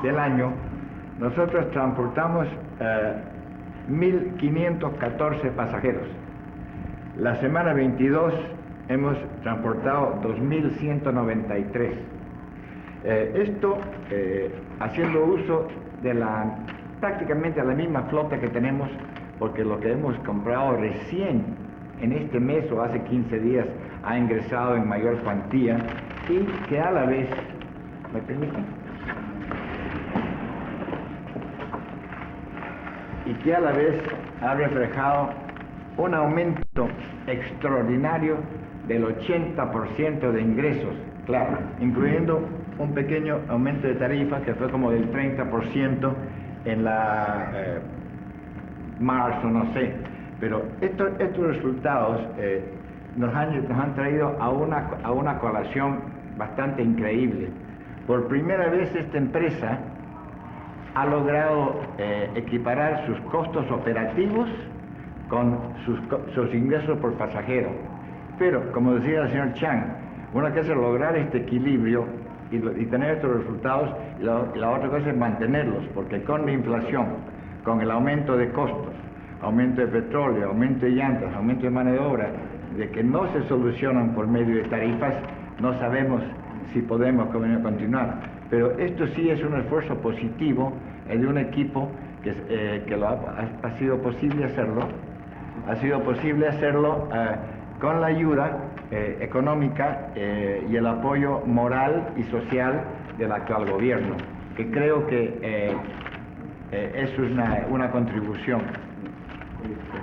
del año nosotros transportamos 1.514 pasajeros. La semana 22 hemos transportado 2.193. Esto haciendo uso de prácticamente la misma flota que tenemos, porque lo que hemos comprado recién en este mes o hace 15 días ha ingresado en mayor cuantía y que a la vez, ¿me permiten? Y que a la vez ha reflejado un aumento extraordinario del 80% de ingresos, claro, incluyendo un pequeño aumento de tarifa que fue como del 30% en la marzo, no sé, pero estos resultados nos han traído a una colación bastante increíble. Por primera vez esta empresa ha logrado equiparar sus costos operativos con sus ingresos por pasajero. Pero, como decía el señor Chang, una cosa es lograr este equilibrio y tener estos resultados, y la otra cosa es mantenerlos, porque con la inflación, con el aumento de costos, aumento de petróleo, aumento de llantas, aumento de mano de obra, de que no se solucionan por medio de tarifas, no sabemos si podemos continuar. Pero esto sí es un esfuerzo positivo de un equipo que ha sido posible hacerlo. Ha sido posible hacerlo con la ayuda económica y el apoyo moral y social del actual gobierno, que creo que eso es una contribución.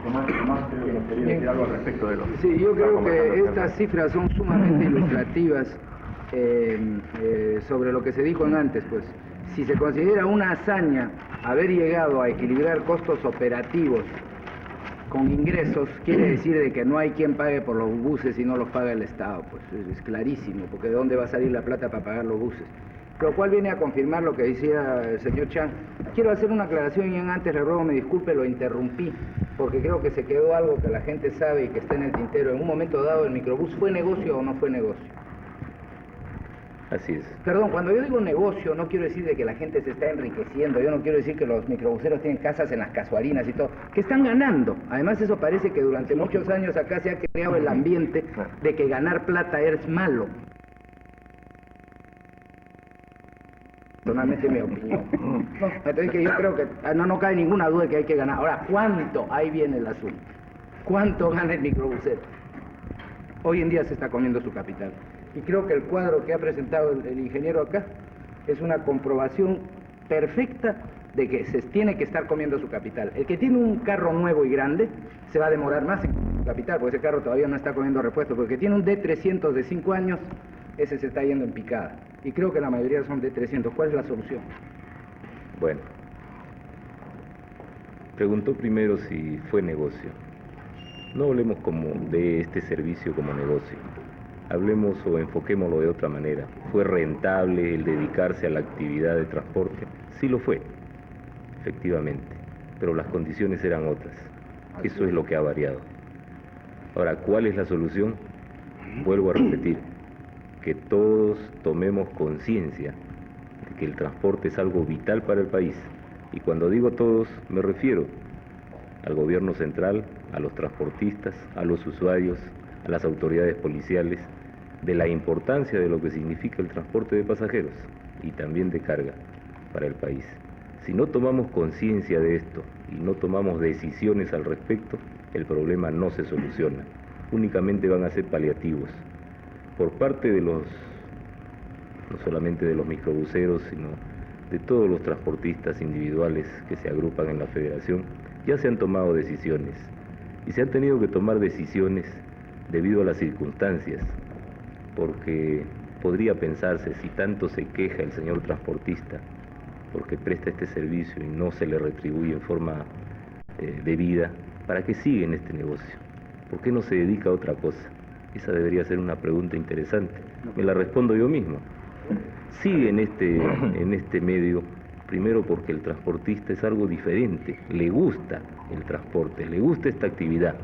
Tomás, creo que quería decir algo al respecto de los... Sí, yo creo que estas cifras son sumamente ilustrativas sobre lo que se dijo antes, pues. Si se considera una hazaña haber llegado a equilibrar costos operativos con ingresos, quiere decir de que no hay quien pague por los buses y no los paga el Estado, pues es clarísimo, porque ¿de dónde va a salir la plata para pagar los buses? Lo cual viene a confirmar lo que decía el señor Chan. Quiero hacer una aclaración y antes le ruego me disculpe, lo interrumpí, porque creo que se quedó algo que la gente sabe y que está en el tintero. En un momento dado, ¿el microbús fue negocio o no fue negocio? Así es. Perdón, cuando yo digo negocio, no quiero decir de que la gente se está enriqueciendo, yo no quiero decir que los microbuseros tienen casas en las casuarinas y todo, que están ganando. Además, eso parece que durante muchos años acá se ha creado el ambiente de que ganar plata es malo. Personalmente mi opinión. No, entonces que yo creo que no cabe ninguna duda de que hay que ganar. Ahora, ¿cuánto? Ahí viene el asunto. ¿Cuánto gana el microbusero? Hoy en día se está comiendo su capital. Y creo que el cuadro que ha presentado el ingeniero acá es una comprobación perfecta de que se tiene que estar comiendo su capital. El que tiene un carro nuevo y grande se va a demorar más en su capital, porque ese carro todavía no está comiendo repuesto, porque el que tiene un D300 de 5 años, ese se está yendo en picada. Y creo que la mayoría son D300. ¿Cuál es la solución? Bueno, preguntó primero si fue negocio. No hablemos como de este servicio como negocio. Hablemos o enfoquémoslo de otra manera. ¿Fue rentable el dedicarse a la actividad de transporte? Sí lo fue, efectivamente, pero las condiciones eran otras. Eso es lo que ha variado. Ahora, ¿cuál es la solución? Vuelvo a repetir, que todos tomemos conciencia de que el transporte es algo vital para el país. Y cuando digo todos, me refiero al gobierno central, a los transportistas, a los usuarios, a las autoridades policiales, de la importancia de lo que significa el transporte de pasajeros y también de carga para el país. Si no tomamos conciencia de esto y no tomamos decisiones al respecto, el problema no se soluciona. Únicamente van a ser paliativos. Por parte de no solamente de los microbuseros, sino de todos los transportistas individuales que se agrupan en la federación, Ya se han tomado decisiones y se han tenido que tomar decisiones debido a las circunstancias, porque podría pensarse, si tanto se queja el señor transportista porque presta este servicio y no se le retribuye en forma debida, ¿para qué sigue en este negocio? ¿Por qué no se dedica a otra cosa? Esa debería ser una pregunta interesante. Me la respondo yo mismo. Sigue en este medio, primero porque el transportista es algo diferente, le gusta el transporte, le gusta esta actividad.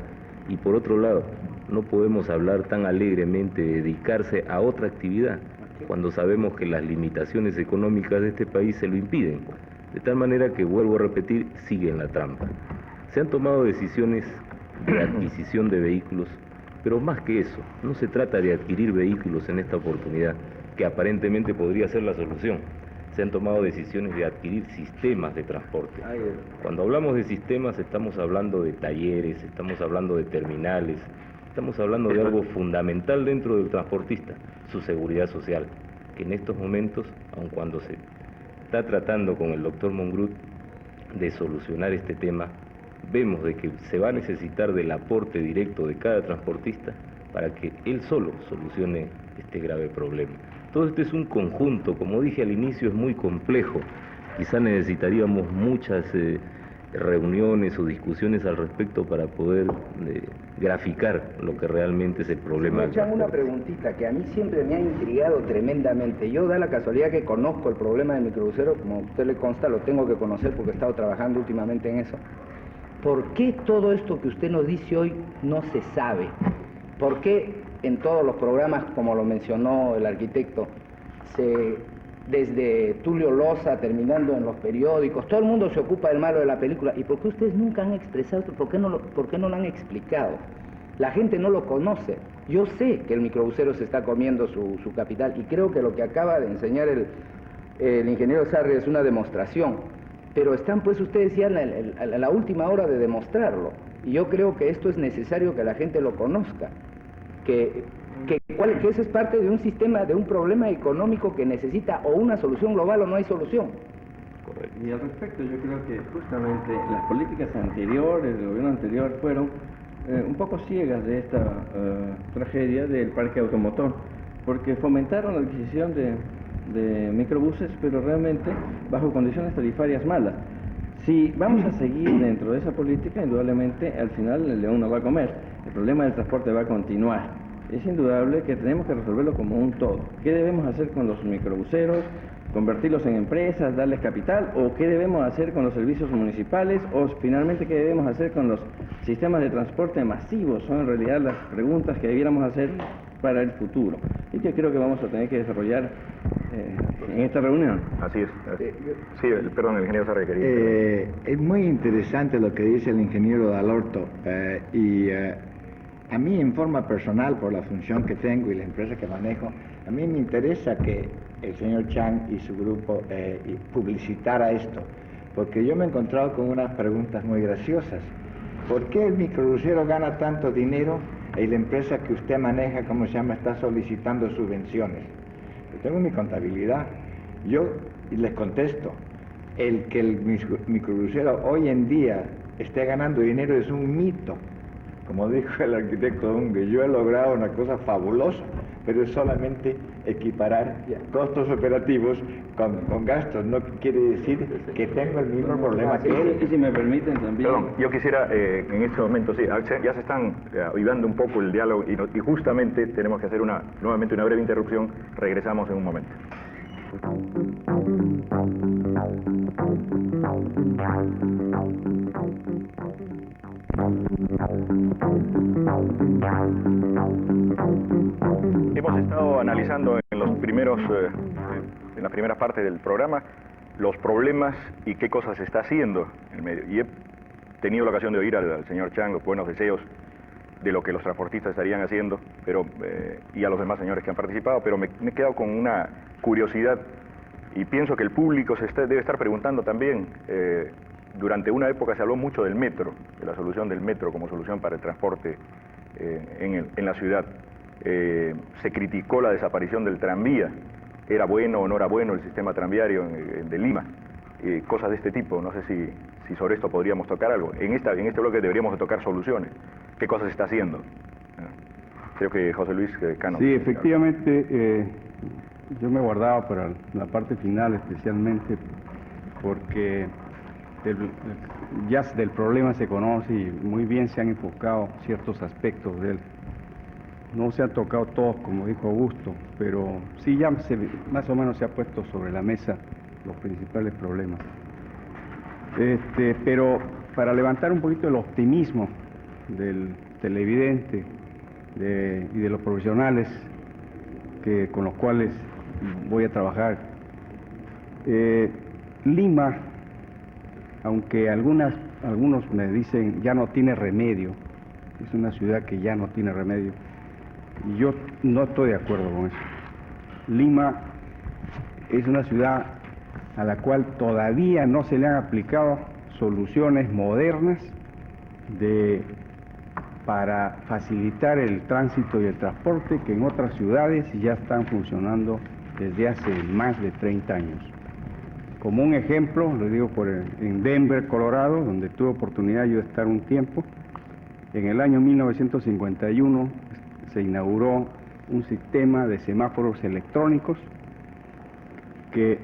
Y por otro lado, no podemos hablar tan alegremente de dedicarse a otra actividad cuando sabemos que las limitaciones económicas de este país se lo impiden. De tal manera que, vuelvo a repetir, sigue en la trampa. Se han tomado decisiones de adquisición de vehículos, pero más que eso, no se trata de adquirir vehículos en esta oportunidad, que aparentemente podría ser la solución. Se han tomado decisiones de adquirir sistemas de transporte. Cuando hablamos de sistemas estamos hablando de talleres, estamos hablando de terminales, estamos hablando de algo fundamental dentro del transportista, su seguridad social, que en estos momentos, aun cuando se está tratando con el doctor Mongrut de solucionar este tema, vemos de que se va a necesitar del aporte directo de cada transportista para que él solo solucione este grave problema. Todo esto es un conjunto, como dije al inicio, es muy complejo. Quizá necesitaríamos muchas reuniones o discusiones al respecto para poder graficar lo que realmente es el problema. Me echan una preguntita que a mí siempre me ha intrigado tremendamente. Yo da la casualidad que conozco el problema del microbusero, como a usted le consta, lo tengo que conocer porque he estado trabajando últimamente en eso. ¿Por qué todo esto que usted nos dice hoy no se sabe? ¿Por qué en todos los programas, como lo mencionó el arquitecto, desde Tulio Loza, terminando en los periódicos, todo el mundo se ocupa del malo de la película? ¿Y por qué ustedes nunca han expresado esto? ¿Por qué no lo han explicado? La gente no lo conoce. Yo sé que el microbusero se está comiendo su capital y creo que lo que acaba de enseñar el ingeniero Sarri es una demostración. Pero están pues ustedes ya en la última hora de demostrarlo. Y yo creo que esto es necesario que la gente lo conozca. Que ese es parte de un sistema, de un problema económico que necesita o una solución global o no hay solución. Correcto. Y al respecto yo creo que justamente las políticas anteriores, del gobierno anterior, fueron un poco ciegas de esta tragedia del parque automotor, porque fomentaron la adquisición de microbuses, pero realmente bajo condiciones tarifarias malas. Si vamos a seguir dentro de esa política, indudablemente al final el león no va a comer. El problema del transporte va a continuar. Es indudable que tenemos que resolverlo como un todo. ¿Qué debemos hacer con los microbuseros? ¿Convertirlos en empresas, darles capital? ¿O qué debemos hacer con los servicios municipales? ¿O finalmente qué debemos hacer con los sistemas de transporte masivos? Son en realidad las preguntas que debiéramos hacer para el futuro y que creo que vamos a tener que desarrollar en esta reunión. Así es. Sí, perdón, el ingeniero Sarri quería. Es muy interesante lo que dice el ingeniero Dalorto a mí en forma personal, por la función que tengo y la empresa que manejo, a mí me interesa que el señor Chang y su grupo publicitara esto, porque yo me he encontrado con unas preguntas muy graciosas. ¿Por qué el microbusero gana tanto dinero y la empresa que usted maneja, ¿cómo se llama?, está solicitando subvenciones? Yo tengo mi contabilidad. Yo les contesto, el que el microbusero hoy en día esté ganando dinero es un mito. Como dijo el arquitecto Unge, yo he logrado una cosa fabulosa, pero es solamente equiparar costos operativos con gastos. No quiere decir que tengo el mismo problema que él. Y si me permiten también... Perdón, yo quisiera, en este momento, sí, ya se están avivando un poco el diálogo y justamente tenemos que hacer nuevamente una breve interrupción. Regresamos en un momento. Hemos estado analizando en la primera parte del programa los problemas y qué cosas se está haciendo en el medio. Y he tenido la ocasión de oír al señor Chang los buenos deseos de lo que los transportistas estarían haciendo, y a los demás señores que han participado, pero me he quedado con una curiosidad y pienso que el público debe estar preguntando también. Durante una época se habló mucho del metro, de la solución del metro como solución para el transporte en la ciudad. Se criticó la desaparición del tranvía. ¿Era bueno o no era bueno el sistema tranviario de Lima? Cosas de este tipo. No sé si si sobre esto podríamos tocar algo. En este bloque deberíamos de tocar soluciones. ¿Qué cosas se está haciendo? Creo que José Luis Cano. Sí, efectivamente, yo me guardaba para la parte final especialmente porque ya del problema se conoce y muy bien se han enfocado ciertos aspectos de él. No se han tocado todos, como dijo Augusto, pero sí ya más o menos se ha puesto sobre la mesa los principales problemas. Pero para levantar un poquito el optimismo del televidente y de los profesionales con los cuales voy a trabajar, Lima, aunque algunos me dicen ya no tiene remedio, es una ciudad que ya no tiene remedio, y yo no estoy de acuerdo con eso. Lima es una ciudad a la cual todavía no se le han aplicado soluciones modernas para facilitar el tránsito y el transporte que en otras ciudades ya están funcionando desde hace más de 30 años. Como un ejemplo, lo digo en Denver, Colorado, donde tuve oportunidad yo de estar un tiempo, en el año 1951 se inauguró un sistema de semáforos electrónicos que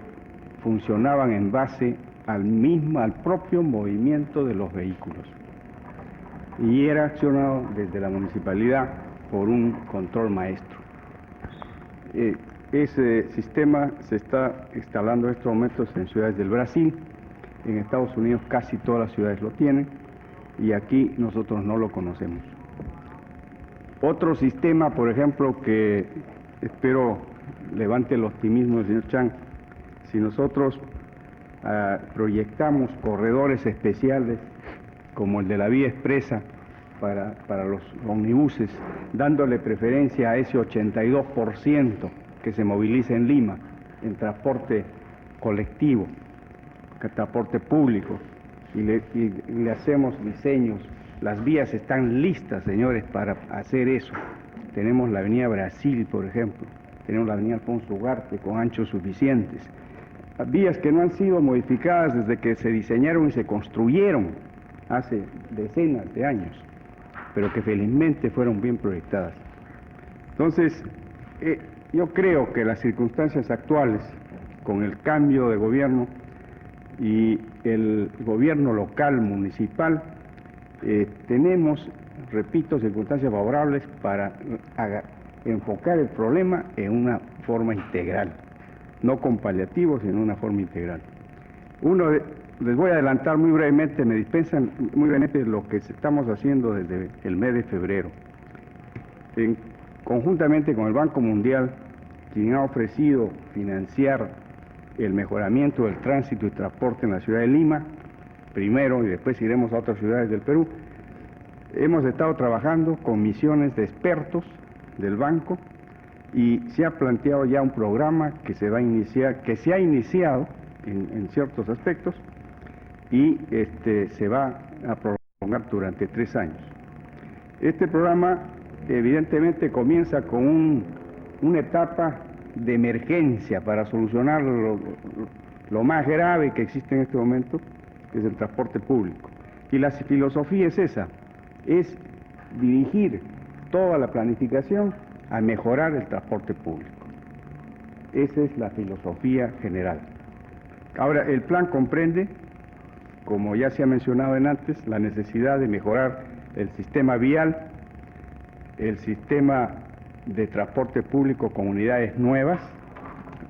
funcionaban en base al propio movimiento de los vehículos y era accionado desde la municipalidad por un control maestro. Ese sistema se está instalando en estos momentos en ciudades del Brasil, en Estados Unidos casi todas las ciudades lo tienen y aquí nosotros no lo conocemos. Otro sistema, por ejemplo, que espero levante el optimismo del señor Chang, si nosotros proyectamos corredores especiales como el de la vía expresa para los omnibuses, dándole preferencia a ese 82% que se moviliza en Lima en transporte colectivo, transporte público, y le hacemos diseños. Las vías están listas, señores, para hacer eso. Tenemos la avenida Brasil, por ejemplo, tenemos la avenida Alfonso Ugarte con anchos suficientes. Vías que no han sido modificadas desde que se diseñaron y se construyeron hace decenas de años, pero que felizmente fueron bien proyectadas. Entonces, yo creo que las circunstancias actuales, con el cambio de gobierno y el gobierno local, municipal, tenemos, repito, circunstancias favorables para enfocar el problema en una forma integral, no con paliativos, sino en una forma integral. Les voy a adelantar muy brevemente, me dispensan muy brevemente lo que estamos haciendo desde el mes de febrero. Conjuntamente con el Banco Mundial, quien ha ofrecido financiar el mejoramiento del tránsito y transporte en la ciudad de Lima, primero y después iremos a otras ciudades del Perú, hemos estado trabajando con misiones de expertos del banco y se ha planteado ya un programa que se ha iniciado en ciertos aspectos y se va a prolongar durante 3 años. Este programa evidentemente comienza con una etapa de emergencia para solucionar lo más grave que existe en este momento, que es el transporte público. Y la filosofía es esa, es dirigir toda la planificación a mejorar el transporte público. Esa es la filosofía general. Ahora, el plan comprende, como ya se ha mencionado antes, la necesidad de mejorar el sistema vial, el sistema de transporte público con unidades nuevas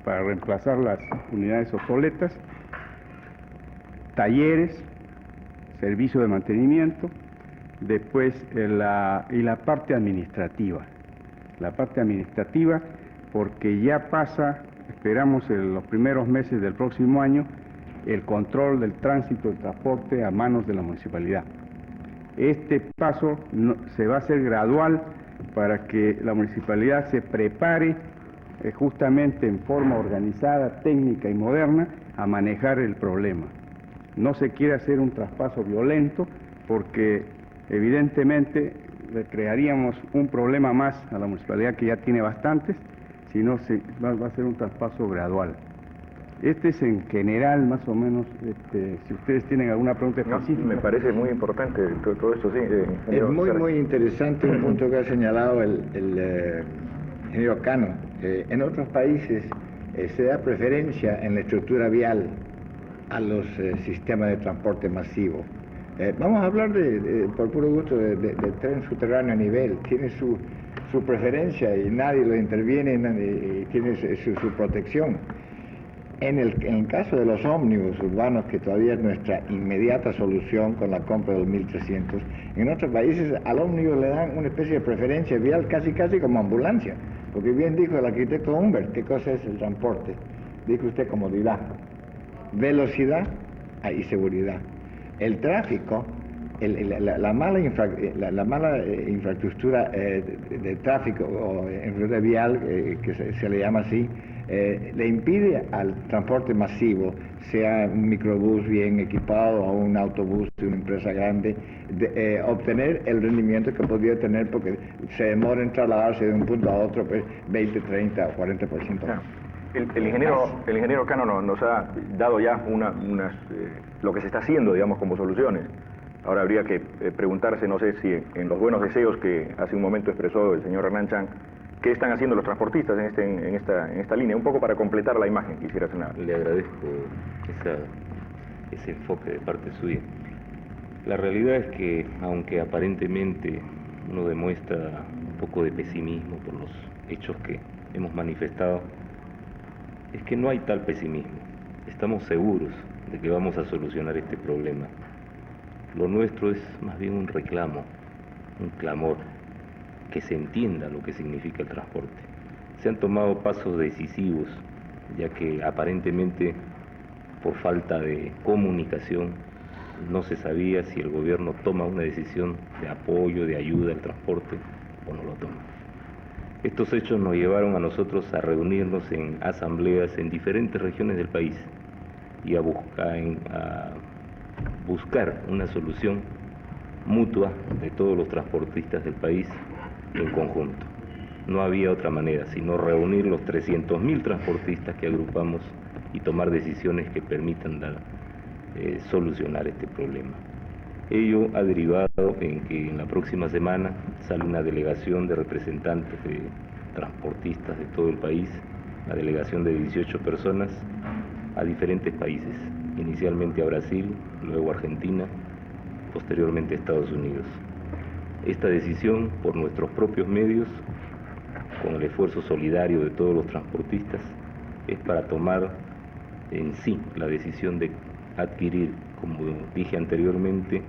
para reemplazar las unidades obsoletas, talleres, servicio de mantenimiento, después y la parte administrativa. La parte administrativa, porque ya pasa, esperamos en los primeros meses del próximo año, el control del tránsito y transporte a manos de la municipalidad. Este paso se va a hacer gradual para que la municipalidad se prepare justamente en forma organizada, técnica y moderna a manejar el problema. No se quiere hacer un traspaso violento porque evidentemente le crearíamos un problema más a la municipalidad que ya tiene bastantes, sino va a ser un traspaso gradual. Este es en general, más o menos, si ustedes tienen alguna pregunta No, específica. me parece muy importante todo esto, sí. Es muy, muy interesante un punto que ha señalado el ingeniero Cano. En otros países se da preferencia en la estructura vial a los sistemas de transporte masivo. Vamos a hablar por puro gusto, de tren subterráneo a nivel. Tiene su preferencia y nadie lo interviene, y tiene su protección. En el caso de los ómnibus urbanos, que todavía es nuestra inmediata solución con la compra del 1300, en otros países al ómnibus le dan una especie de preferencia vial casi como ambulancia, porque bien dijo el arquitecto Humbert, ¿qué cosa es el transporte? Dijo usted comodidad, velocidad y seguridad. El tráfico, la mala infraestructura de tráfico o infraestructura vial, que se le llama así, le impide al transporte masivo, sea un microbús bien equipado o un autobús de una empresa grande, obtener el rendimiento que podría tener, porque se demora en trasladarse de un punto a otro, pues 20, 30 o 40%. Claro. El ingeniero Cano nos ha dado ya lo que se está haciendo, digamos, como soluciones. Ahora habría que preguntarse, no sé si en los buenos deseos que hace un momento expresó el señor Hernán Chan, ¿qué están haciendo los transportistas en esta línea? Un poco para completar la imagen, quisiera hacer una... Le agradezco ese enfoque de parte suya. La realidad es que, aunque aparentemente uno demuestra un poco de pesimismo por los hechos que hemos manifestado, es que no hay tal pesimismo. Estamos seguros de que vamos a solucionar este problema. Lo nuestro es más bien un reclamo, un clamor, que se entienda lo que significa el transporte. Se han tomado pasos decisivos, ya que aparentemente por falta de comunicación no se sabía si el gobierno toma una decisión de apoyo, de ayuda al transporte o no lo toma. Estos hechos nos llevaron a nosotros a reunirnos en asambleas en diferentes regiones del país y a buscar una solución mutua de todos los transportistas del país en conjunto. No había otra manera sino reunir los 300.000 transportistas que agrupamos y tomar decisiones que permitan solucionar este problema. Ello ha derivado en que en la próxima semana sale una delegación de representantes de transportistas de todo el país, una delegación de 18 personas a diferentes países, inicialmente a Brasil, luego a Argentina, posteriormente a Estados Unidos. Esta decisión, por nuestros propios medios, con el esfuerzo solidario de todos los transportistas, es para tomar en sí la decisión de adquirir, como dije anteriormente,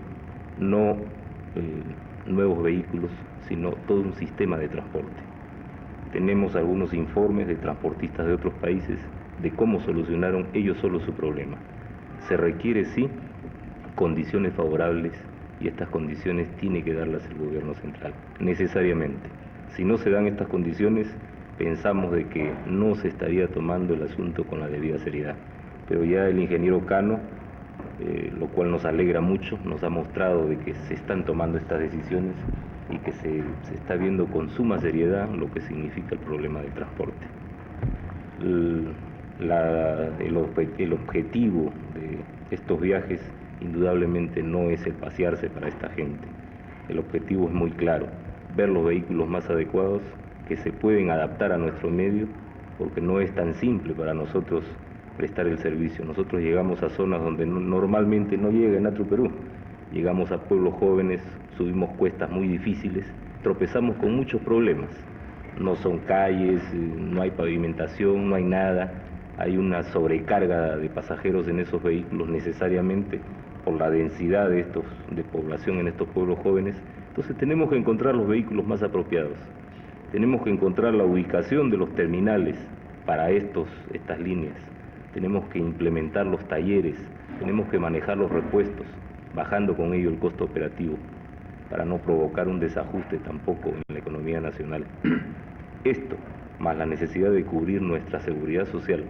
no nuevos vehículos, sino todo un sistema de transporte. Tenemos algunos informes de transportistas de otros países de cómo solucionaron ellos solos su problema. Se requiere, sí, condiciones favorables, y estas condiciones tiene que darlas el gobierno central, necesariamente. Si no se dan estas condiciones, pensamos de que no se estaría tomando el asunto con la debida seriedad. Pero ya el ingeniero Cano, lo cual nos alegra mucho, nos ha mostrado de que se están tomando estas decisiones y que se está viendo con suma seriedad lo que significa el problema del transporte. El objetivo de estos viajes indudablemente no es el pasearse para esta gente. El objetivo es muy claro, ver los vehículos más adecuados que se pueden adaptar a nuestro medio, porque no es tan simple para nosotros prestar el servicio. Nosotros llegamos a zonas donde normalmente no llega en Atro Perú. Llegamos a pueblos jóvenes, subimos cuestas muy difíciles, tropezamos con muchos problemas. No son calles, no hay pavimentación, no hay nada. Hay una sobrecarga de pasajeros en esos vehículos necesariamente por la densidad de población en estos pueblos jóvenes. Entonces tenemos que encontrar los vehículos más apropiados. Tenemos que encontrar la ubicación de los terminales para estas líneas. Tenemos que implementar los talleres, tenemos que manejar los repuestos, bajando con ello el costo operativo, para no provocar un desajuste tampoco en la economía nacional. Esto, más la necesidad de cubrir nuestra seguridad social,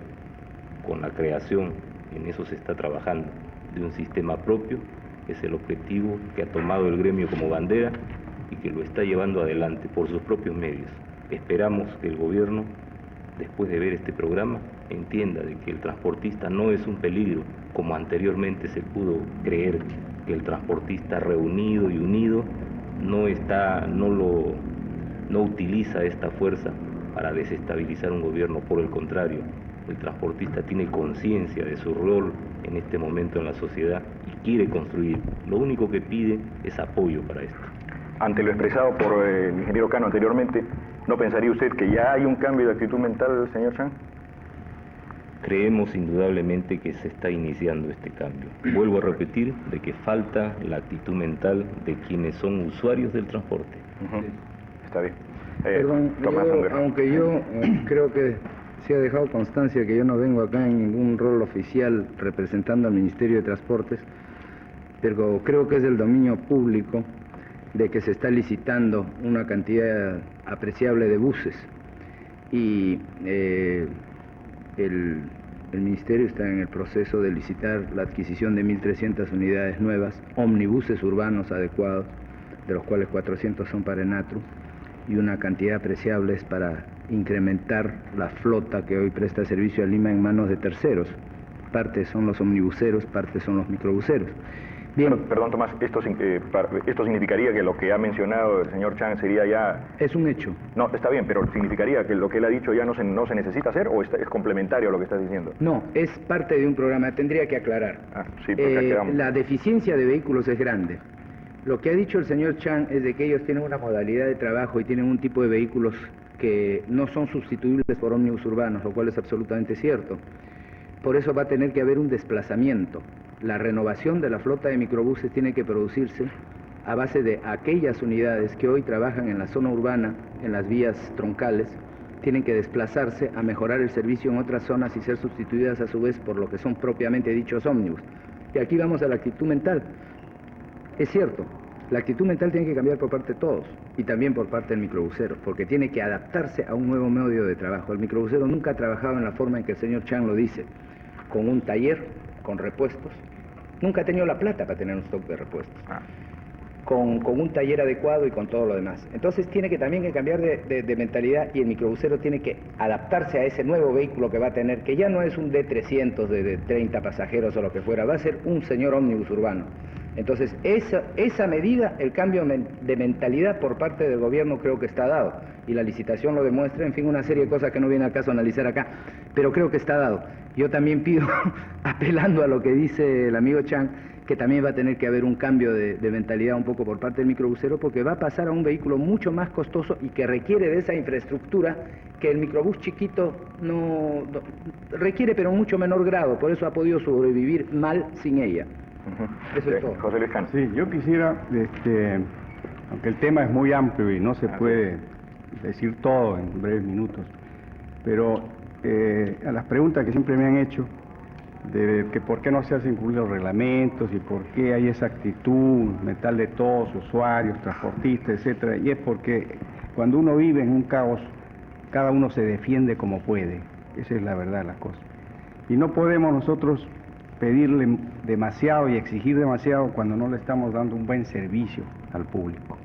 con la creación, en eso se está trabajando, de un sistema propio, es el objetivo que ha tomado el gremio como bandera y que lo está llevando adelante por sus propios medios. Esperamos que el gobierno después de ver este programa, entienda de que el transportista no es un peligro, como anteriormente se pudo creer, que el transportista reunido y unido no utiliza esta fuerza para desestabilizar un gobierno. Por el contrario, el transportista tiene conciencia de su rol en este momento en la sociedad y quiere construir. Lo único que pide es apoyo para esto. Ante lo expresado por el ingeniero Cano anteriormente, ¿no pensaría usted que ya hay un cambio de actitud mental, señor Chang? Creemos indudablemente que se está iniciando este cambio. Vuelvo a repetir de que falta la actitud mental de quienes son usuarios del transporte. Está bien. Perdón, aunque yo creo que se ha dejado constancia que yo no vengo acá en ningún rol oficial representando al Ministerio de Transportes, pero creo que es del dominio público de que se está licitando una cantidad apreciable de buses y el Ministerio está en el proceso de licitar la adquisición de 1.300 unidades nuevas, omnibuses urbanos adecuados, de los cuales 400 son para ENATRU, y una cantidad apreciable es para incrementar la flota que hoy presta servicio a Lima en manos de terceros. Parte son los omnibuseros, parte son los microbuseros. Bien. Perdón, Tomás, esto significaría que lo que ha mencionado el señor Chang sería ya... Es un hecho. No, está bien, pero ¿significaría que lo que él ha dicho ya no se necesita hacer o es complementario a lo que estás diciendo? No, es parte de un programa, tendría que aclarar. Sí, porque la deficiencia de vehículos es grande. Lo que ha dicho el señor Chang es de que ellos tienen una modalidad de trabajo y tienen un tipo de vehículos que no son sustituibles por ómnibus urbanos, lo cual es absolutamente cierto. Por eso va a tener que haber un desplazamiento. La renovación de la flota de microbuses tiene que producirse a base de aquellas unidades que hoy trabajan en la zona urbana, en las vías troncales, tienen que desplazarse a mejorar el servicio en otras zonas y ser sustituidas a su vez por lo que son propiamente dichos ómnibus. Y aquí vamos a la actitud mental. Es cierto, la actitud mental tiene que cambiar por parte de todos y también por parte del microbusero, porque tiene que adaptarse a un nuevo medio de trabajo. El microbusero nunca ha trabajado en la forma en que el señor Chang lo dice, con un taller, con repuestos. Nunca ha tenido la plata para tener un stock de repuestos. Con un taller adecuado y con todo lo demás. Entonces tiene que también que cambiar de mentalidad y el microbusero tiene que adaptarse a ese nuevo vehículo que va a tener, que ya no es un D300 de 30 pasajeros o lo que fuera, va a ser un señor ómnibus urbano. Entonces esa medida, el cambio de mentalidad por parte del gobierno creo que está dado y la licitación lo demuestra, en fin, una serie de cosas que no viene al caso analizar acá, pero creo que está dado. Yo también pido, apelando a lo que dice el amigo Chang, que también va a tener que haber un cambio de mentalidad un poco por parte del microbusero, porque va a pasar a un vehículo mucho más costoso y que requiere de esa infraestructura que el microbús chiquito no requiere, pero en mucho menor grado, por eso ha podido sobrevivir mal sin ella. Eso es todo. José Luis Cano. Sí, yo quisiera, aunque el tema es muy amplio y no se puede decir todo en breves minutos, pero a las preguntas que siempre me han hecho, de que por qué no se hacen cumplir los reglamentos y por qué hay esa actitud mental de todos, usuarios, transportistas, etcétera, y es porque cuando uno vive en un caos, cada uno se defiende como puede. Esa es la verdad de las cosas. Y no podemos nosotros pedirle demasiado y exigir demasiado cuando no le estamos dando un buen servicio al público.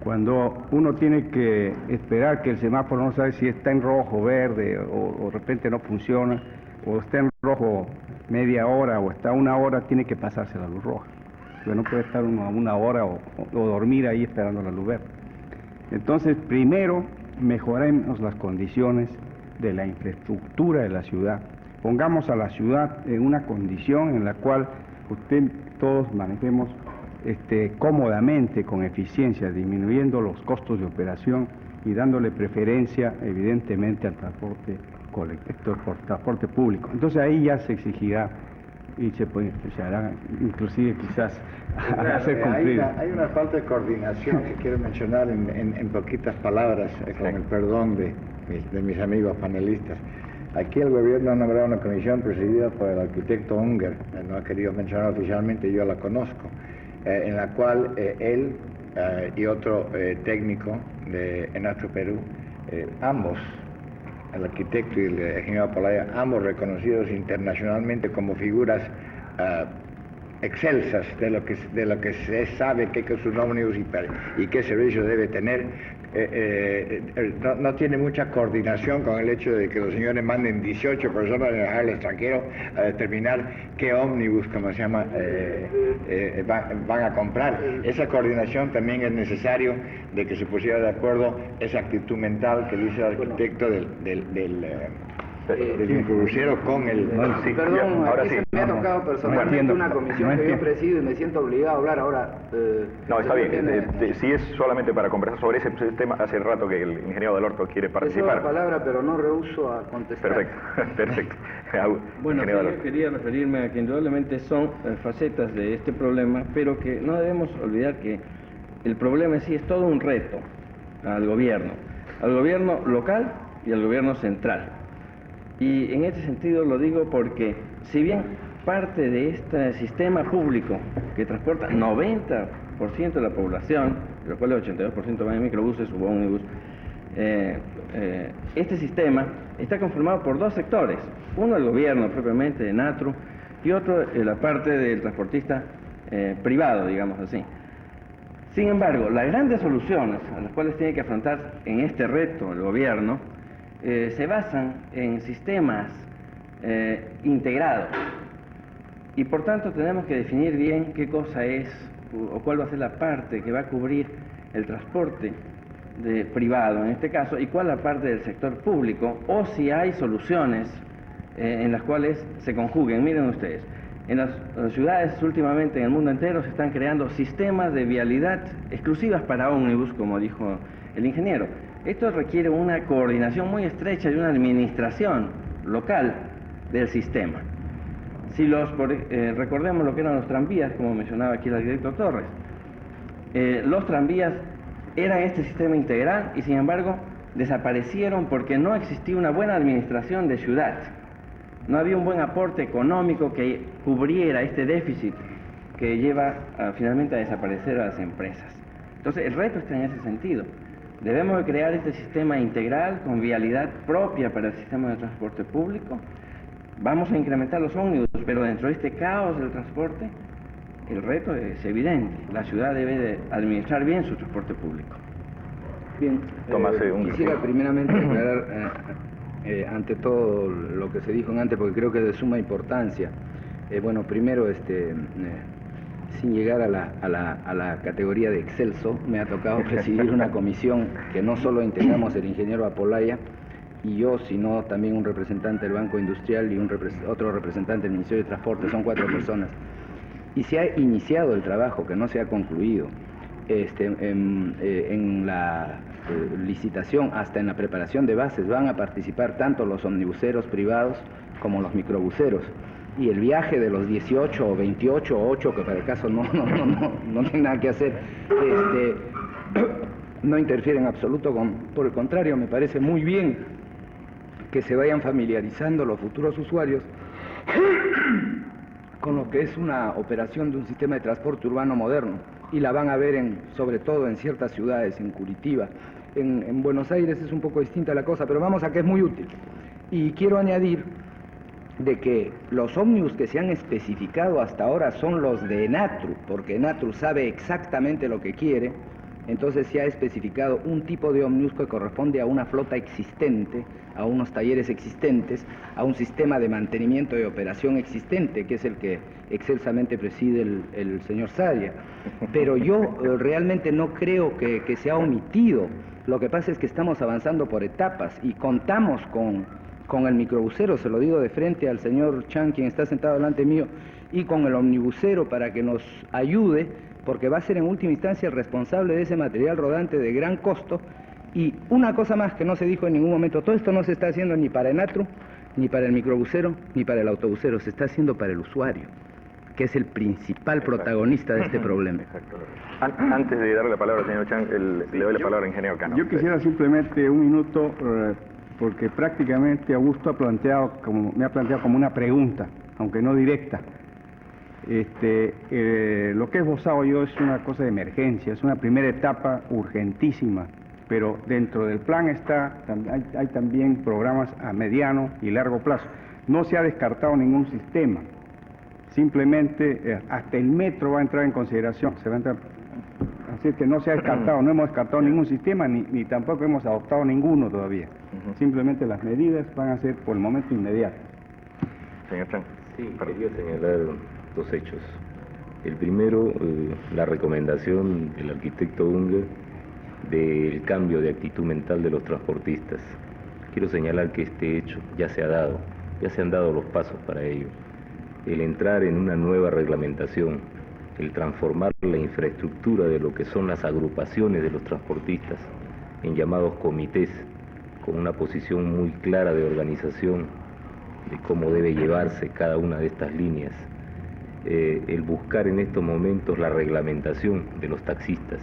Cuando uno tiene que esperar que el semáforo no sabe si está en rojo, verde o de repente no funciona, o está en rojo media hora o está una hora, tiene que pasarse la luz roja. Porque no puede estar uno a una hora o dormir ahí esperando la luz verde. Entonces, primero, mejoremos las condiciones de la infraestructura de la ciudad. Pongamos a la ciudad en una condición en la cual todos manejemos cómodamente, con eficiencia, disminuyendo los costos de operación y dándole preferencia, evidentemente, al transporte colectivo, por transporte público. Entonces ahí ya se exigirá y se hará, inclusive quizás, hacer cumplir. Hay una falta de coordinación que quiero mencionar en poquitas palabras, con el perdón de mis amigos panelistas. Aquí el gobierno ha nombrado una comisión presidida por el arquitecto Unger, no ha querido mencionar oficialmente, yo la conozco, en la cual él y otro técnico de ENATRU Perú, ambos, el arquitecto y el ingeniero Polaya, ambos reconocidos internacionalmente como figuras excelsas de lo que se sabe qué es un ómnibus y qué servicio debe tener, no tiene mucha coordinación con el hecho de que los señores manden 18 personas a viajar al extranjero a determinar qué ómnibus, como se llama, van a comprar. Esa coordinación también es necesario de que se pusiera de acuerdo esa actitud mental que dice el arquitecto del microbusero con el... Sí, Perdón, ahora aquí sí. se me ha tocado personalmente una comisión que yo presido y me siento obligado a hablar ahora. No, está bien. Si es solamente para conversar sobre ese tema, hace rato que el ingeniero del Orto quiere Cedo la participar. palabra, pero no rehúso a contestar. Perfecto, perfecto. Bueno, Ingeniero del yo Orto. quería referirme a que indudablemente son facetas de este problema, pero que no debemos olvidar que el problema en sí es todo un reto al gobierno local y al gobierno central. Y en este sentido lo digo porque, si bien parte de este sistema público que transporta 90% de la población, de los cuales el 82% van en microbuses u ómnibus, este sistema está conformado por dos sectores: uno el gobierno propiamente de Natru y otro la parte del transportista privado, digamos así. Sin embargo, las grandes soluciones a las cuales tiene que afrontar en este reto el gobierno se basan en sistemas integrados, y por tanto tenemos que definir bien qué cosa es o cuál va a ser la parte que va a cubrir el transporte privado en este caso, y cuál la parte del sector público, o si hay soluciones en las cuales se conjuguen. Miren ustedes, en las ciudades últimamente en el mundo entero se están creando sistemas de vialidad exclusivas para ómnibus, como dijo el ingeniero. Esto requiere una coordinación muy estrecha y una administración local del sistema. Si recordemos lo que eran los tranvías, como mencionaba aquí el arquitecto Torres, los tranvías eran este sistema integral y sin embargo desaparecieron porque no existía una buena administración de ciudad. No había un buen aporte económico que cubriera este déficit que lleva finalmente a desaparecer a las empresas. Entonces el reto está en ese sentido. Debemos de crear este sistema integral con vialidad propia para el sistema de transporte público. Vamos a incrementar los ómnibus, pero dentro de este caos del transporte, el reto es evidente. La ciudad debe de administrar bien su transporte público. Bien, Tomás, quisiera primeramente aclarar ante todo lo que se dijo antes, porque creo que es de suma importancia. Bueno, primero, sin llegar a la categoría de excelso, me ha tocado presidir una comisión que no solo integramos el ingeniero Apolaya y yo, sino también un representante del Banco Industrial y otro representante del Ministerio de Transporte. Son 4 personas. Y se ha iniciado el trabajo, que no se ha concluido, en la licitación, hasta en la preparación de bases. Van a participar tanto los omnibuseros privados como los microbuseros. Y el viaje de los 18 o 28 o 8, que para el caso no tienen nada que hacer, no interfiere en absoluto por el contrario, me parece muy bien que se vayan familiarizando los futuros usuarios con lo que es una operación de un sistema de transporte urbano moderno, y la van a ver sobre todo en ciertas ciudades, en Curitiba. En Buenos Aires es un poco distinta la cosa, pero vamos a que es muy útil. Y quiero añadir de que los ómnibus que se han especificado hasta ahora son los de Natru, porque Natru sabe exactamente lo que quiere. Entonces se ha especificado un tipo de ómnibus que corresponde a una flota existente, a unos talleres existentes, a un sistema de mantenimiento y operación existente, que es el que excelsamente preside el señor Sadia. Pero yo realmente no creo que se ha omitido. Lo que pasa es que estamos avanzando por etapas y contamos con el microbusero, se lo digo de frente al señor Chan, quien está sentado delante mío, y con el omnibusero para que nos ayude, porque va a ser en última instancia el responsable de ese material rodante de gran costo. Y una cosa más que no se dijo en ningún momento: todo esto no se está haciendo ni para el Natru, ni para el microbusero, ni para el autobusero, se está haciendo para el usuario, que es el principal protagonista de este problema. Exacto. Antes de darle la palabra al señor Chan, le doy la palabra al ingeniero Cano. Yo quisiera simplemente un minuto, porque prácticamente Augusto me ha planteado como una pregunta, aunque no directa. Lo que he esbozado yo es una cosa de emergencia, es una primera etapa urgentísima, pero dentro del plan hay también programas a mediano y largo plazo. No se ha descartado ningún sistema, simplemente hasta el metro va a entrar en consideración, se va a entrar Así es que no se ha descartado, no hemos descartado ningún sistema ni tampoco hemos adoptado ninguno todavía. Simplemente las medidas van a ser por el momento inmediatas. Señor Chan. Sí, quería señalar dos hechos. El primero, la recomendación del arquitecto Unger del cambio de actitud mental de los transportistas. Quiero señalar que este hecho ya se ha dado, ya se han dado los pasos para ello. El entrar en una nueva reglamentación, el transformar la infraestructura de lo que son las agrupaciones de los transportistas en llamados comités, con una posición muy clara de organización de cómo debe llevarse cada una de estas líneas, el buscar en estos momentos la reglamentación de los taxistas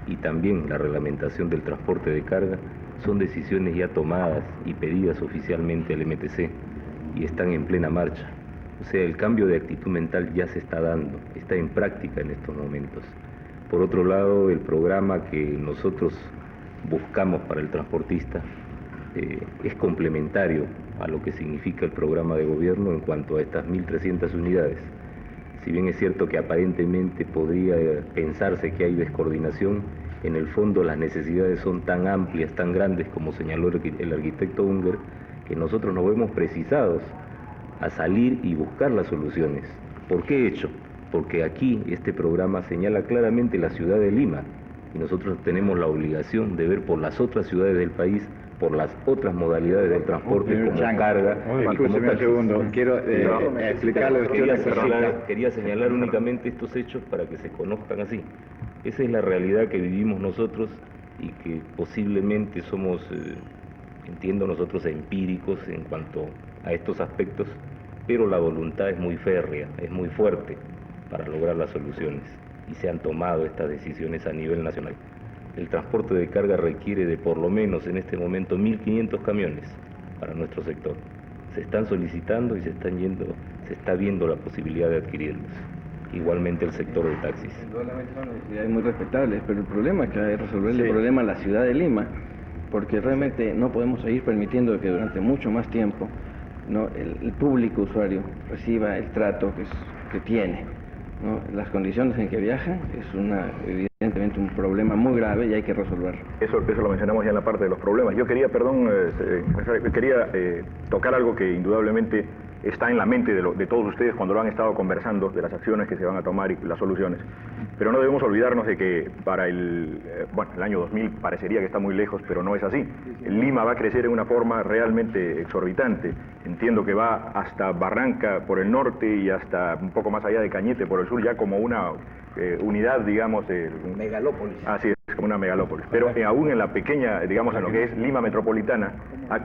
y también la reglamentación del transporte de carga, son decisiones ya tomadas y pedidas oficialmente al MTC y están en plena marcha. O sea, el cambio de actitud mental ya se está dando, está en práctica en estos momentos. Por otro lado, el programa que nosotros buscamos para el transportista es complementario a lo que significa el programa de gobierno en cuanto a estas 1.300 unidades. Si bien es cierto que aparentemente podría pensarse que hay descoordinación, en el fondo las necesidades son tan amplias, tan grandes, como señaló el arquitecto Unger, que nosotros nos vemos precisados a salir y buscar las soluciones. ¿Por qué hecho? Porque aquí este programa señala claramente la ciudad de Lima y nosotros tenemos la obligación de ver por las otras ciudades del país, por las otras modalidades del transporte como carga y como taxis. segundo, quiero explicarles Quería señalar únicamente estos hechos para que se conozcan así. Esa es la realidad que vivimos nosotros y que posiblemente somos, entiendo nosotros, empíricos en cuanto a estos aspectos, pero la voluntad es muy férrea, es muy fuerte para lograr las soluciones y se han tomado estas decisiones a nivel nacional. El transporte de carga requiere de por lo menos en este momento 1.500 camiones para nuestro sector. Se están solicitando y se está viendo la posibilidad de adquirirlos. Igualmente el sector de taxis. Indudablemente son necesidades muy respetables, pero el problema es que hay que resolver el problema a la ciudad de Lima, porque realmente no podemos seguir permitiendo que durante mucho más tiempo el público usuario reciba el trato que tiene, ¿no? Las condiciones en que viajan es evidentemente un problema muy grave y hay que resolverlo. Eso lo mencionamos ya en la parte de los problemas. Yo quería, tocar algo que indudablemente está en la mente de todos ustedes cuando lo han estado conversando, de las acciones que se van a tomar y las soluciones. Pero no debemos olvidarnos de que para el año 2000 parecería que está muy lejos, pero no es así. Lima va a crecer en una forma realmente exorbitante. Entiendo que va hasta Barranca por el norte y hasta un poco más allá de Cañete por el sur, ya como una unidad, digamos, megalópolis. Así es, como una megalópolis. Pero aún en la pequeña, digamos, en lo que es Lima metropolitana,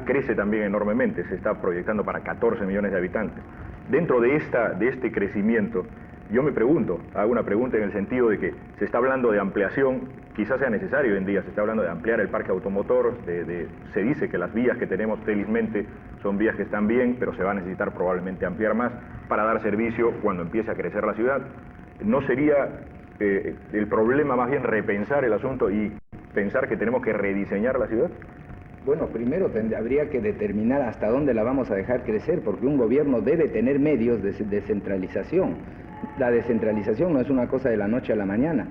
crece también enormemente. Se está proyectando para 14 millones de habitantes. Dentro de este crecimiento, yo me pregunto, hago una pregunta en el sentido de que se está hablando de ampliación, quizás sea necesario hoy en día, se está hablando de ampliar el parque automotor, se dice que las vías que tenemos felizmente son vías que están bien, pero se va a necesitar probablemente ampliar más para dar servicio cuando empiece a crecer la ciudad. ¿No sería el problema más bien repensar el asunto y pensar que tenemos que rediseñar la ciudad? Bueno, primero habría que determinar hasta dónde la vamos a dejar crecer, porque un gobierno debe tener medios de descentralización. La descentralización no es una cosa de la noche a la mañana,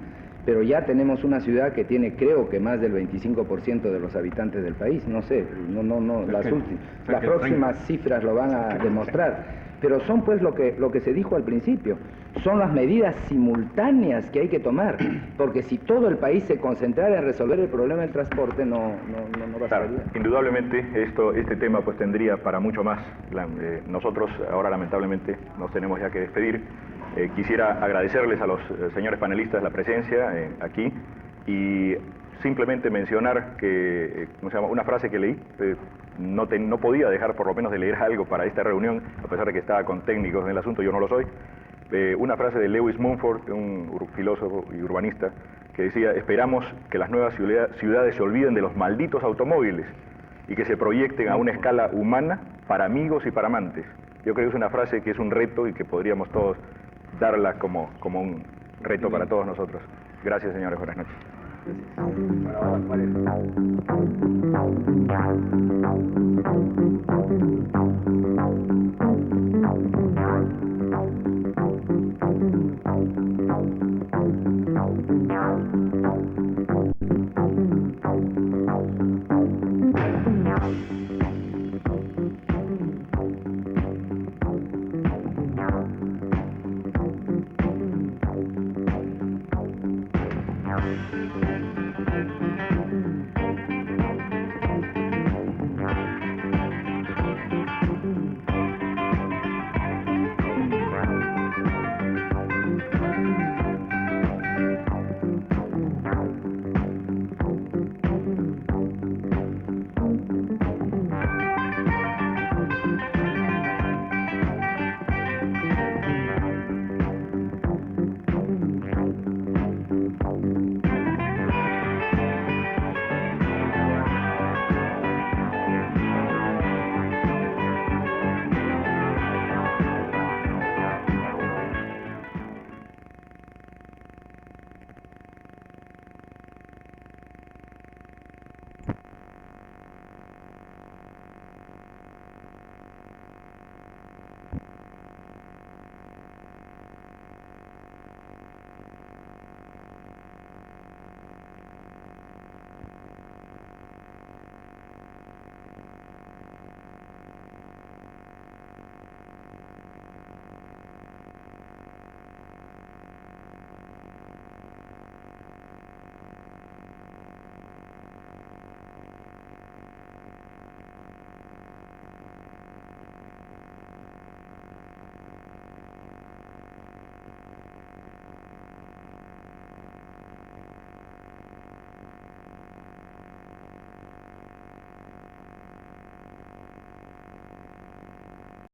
pero ya tenemos una ciudad que tiene, creo que más del 25% de los habitantes del país, no sé, las próximas cifras lo van a demostrar. Pero son pues lo que se dijo al principio, son las medidas simultáneas que hay que tomar, porque si todo el país se concentrara en resolver el problema del transporte, no bastaría. Claro, indudablemente este tema pues tendría para mucho más. Nosotros ahora lamentablemente nos tenemos ya que despedir. Quisiera agradecerles a los señores panelistas la presencia aquí y simplemente mencionar que una frase que leí. No podía dejar por lo menos de leer algo para esta reunión, a pesar de que estaba con técnicos en el asunto, yo no lo soy. Una frase de Lewis Mumford, un filósofo y urbanista, que decía: esperamos que las nuevas ciudades se olviden de los malditos automóviles y que se proyecten a una escala humana para amigos y para amantes. Yo creo que es una frase que es un reto y que podríamos todos darla como un reto para todos nosotros. Gracias, señores, buenas noches.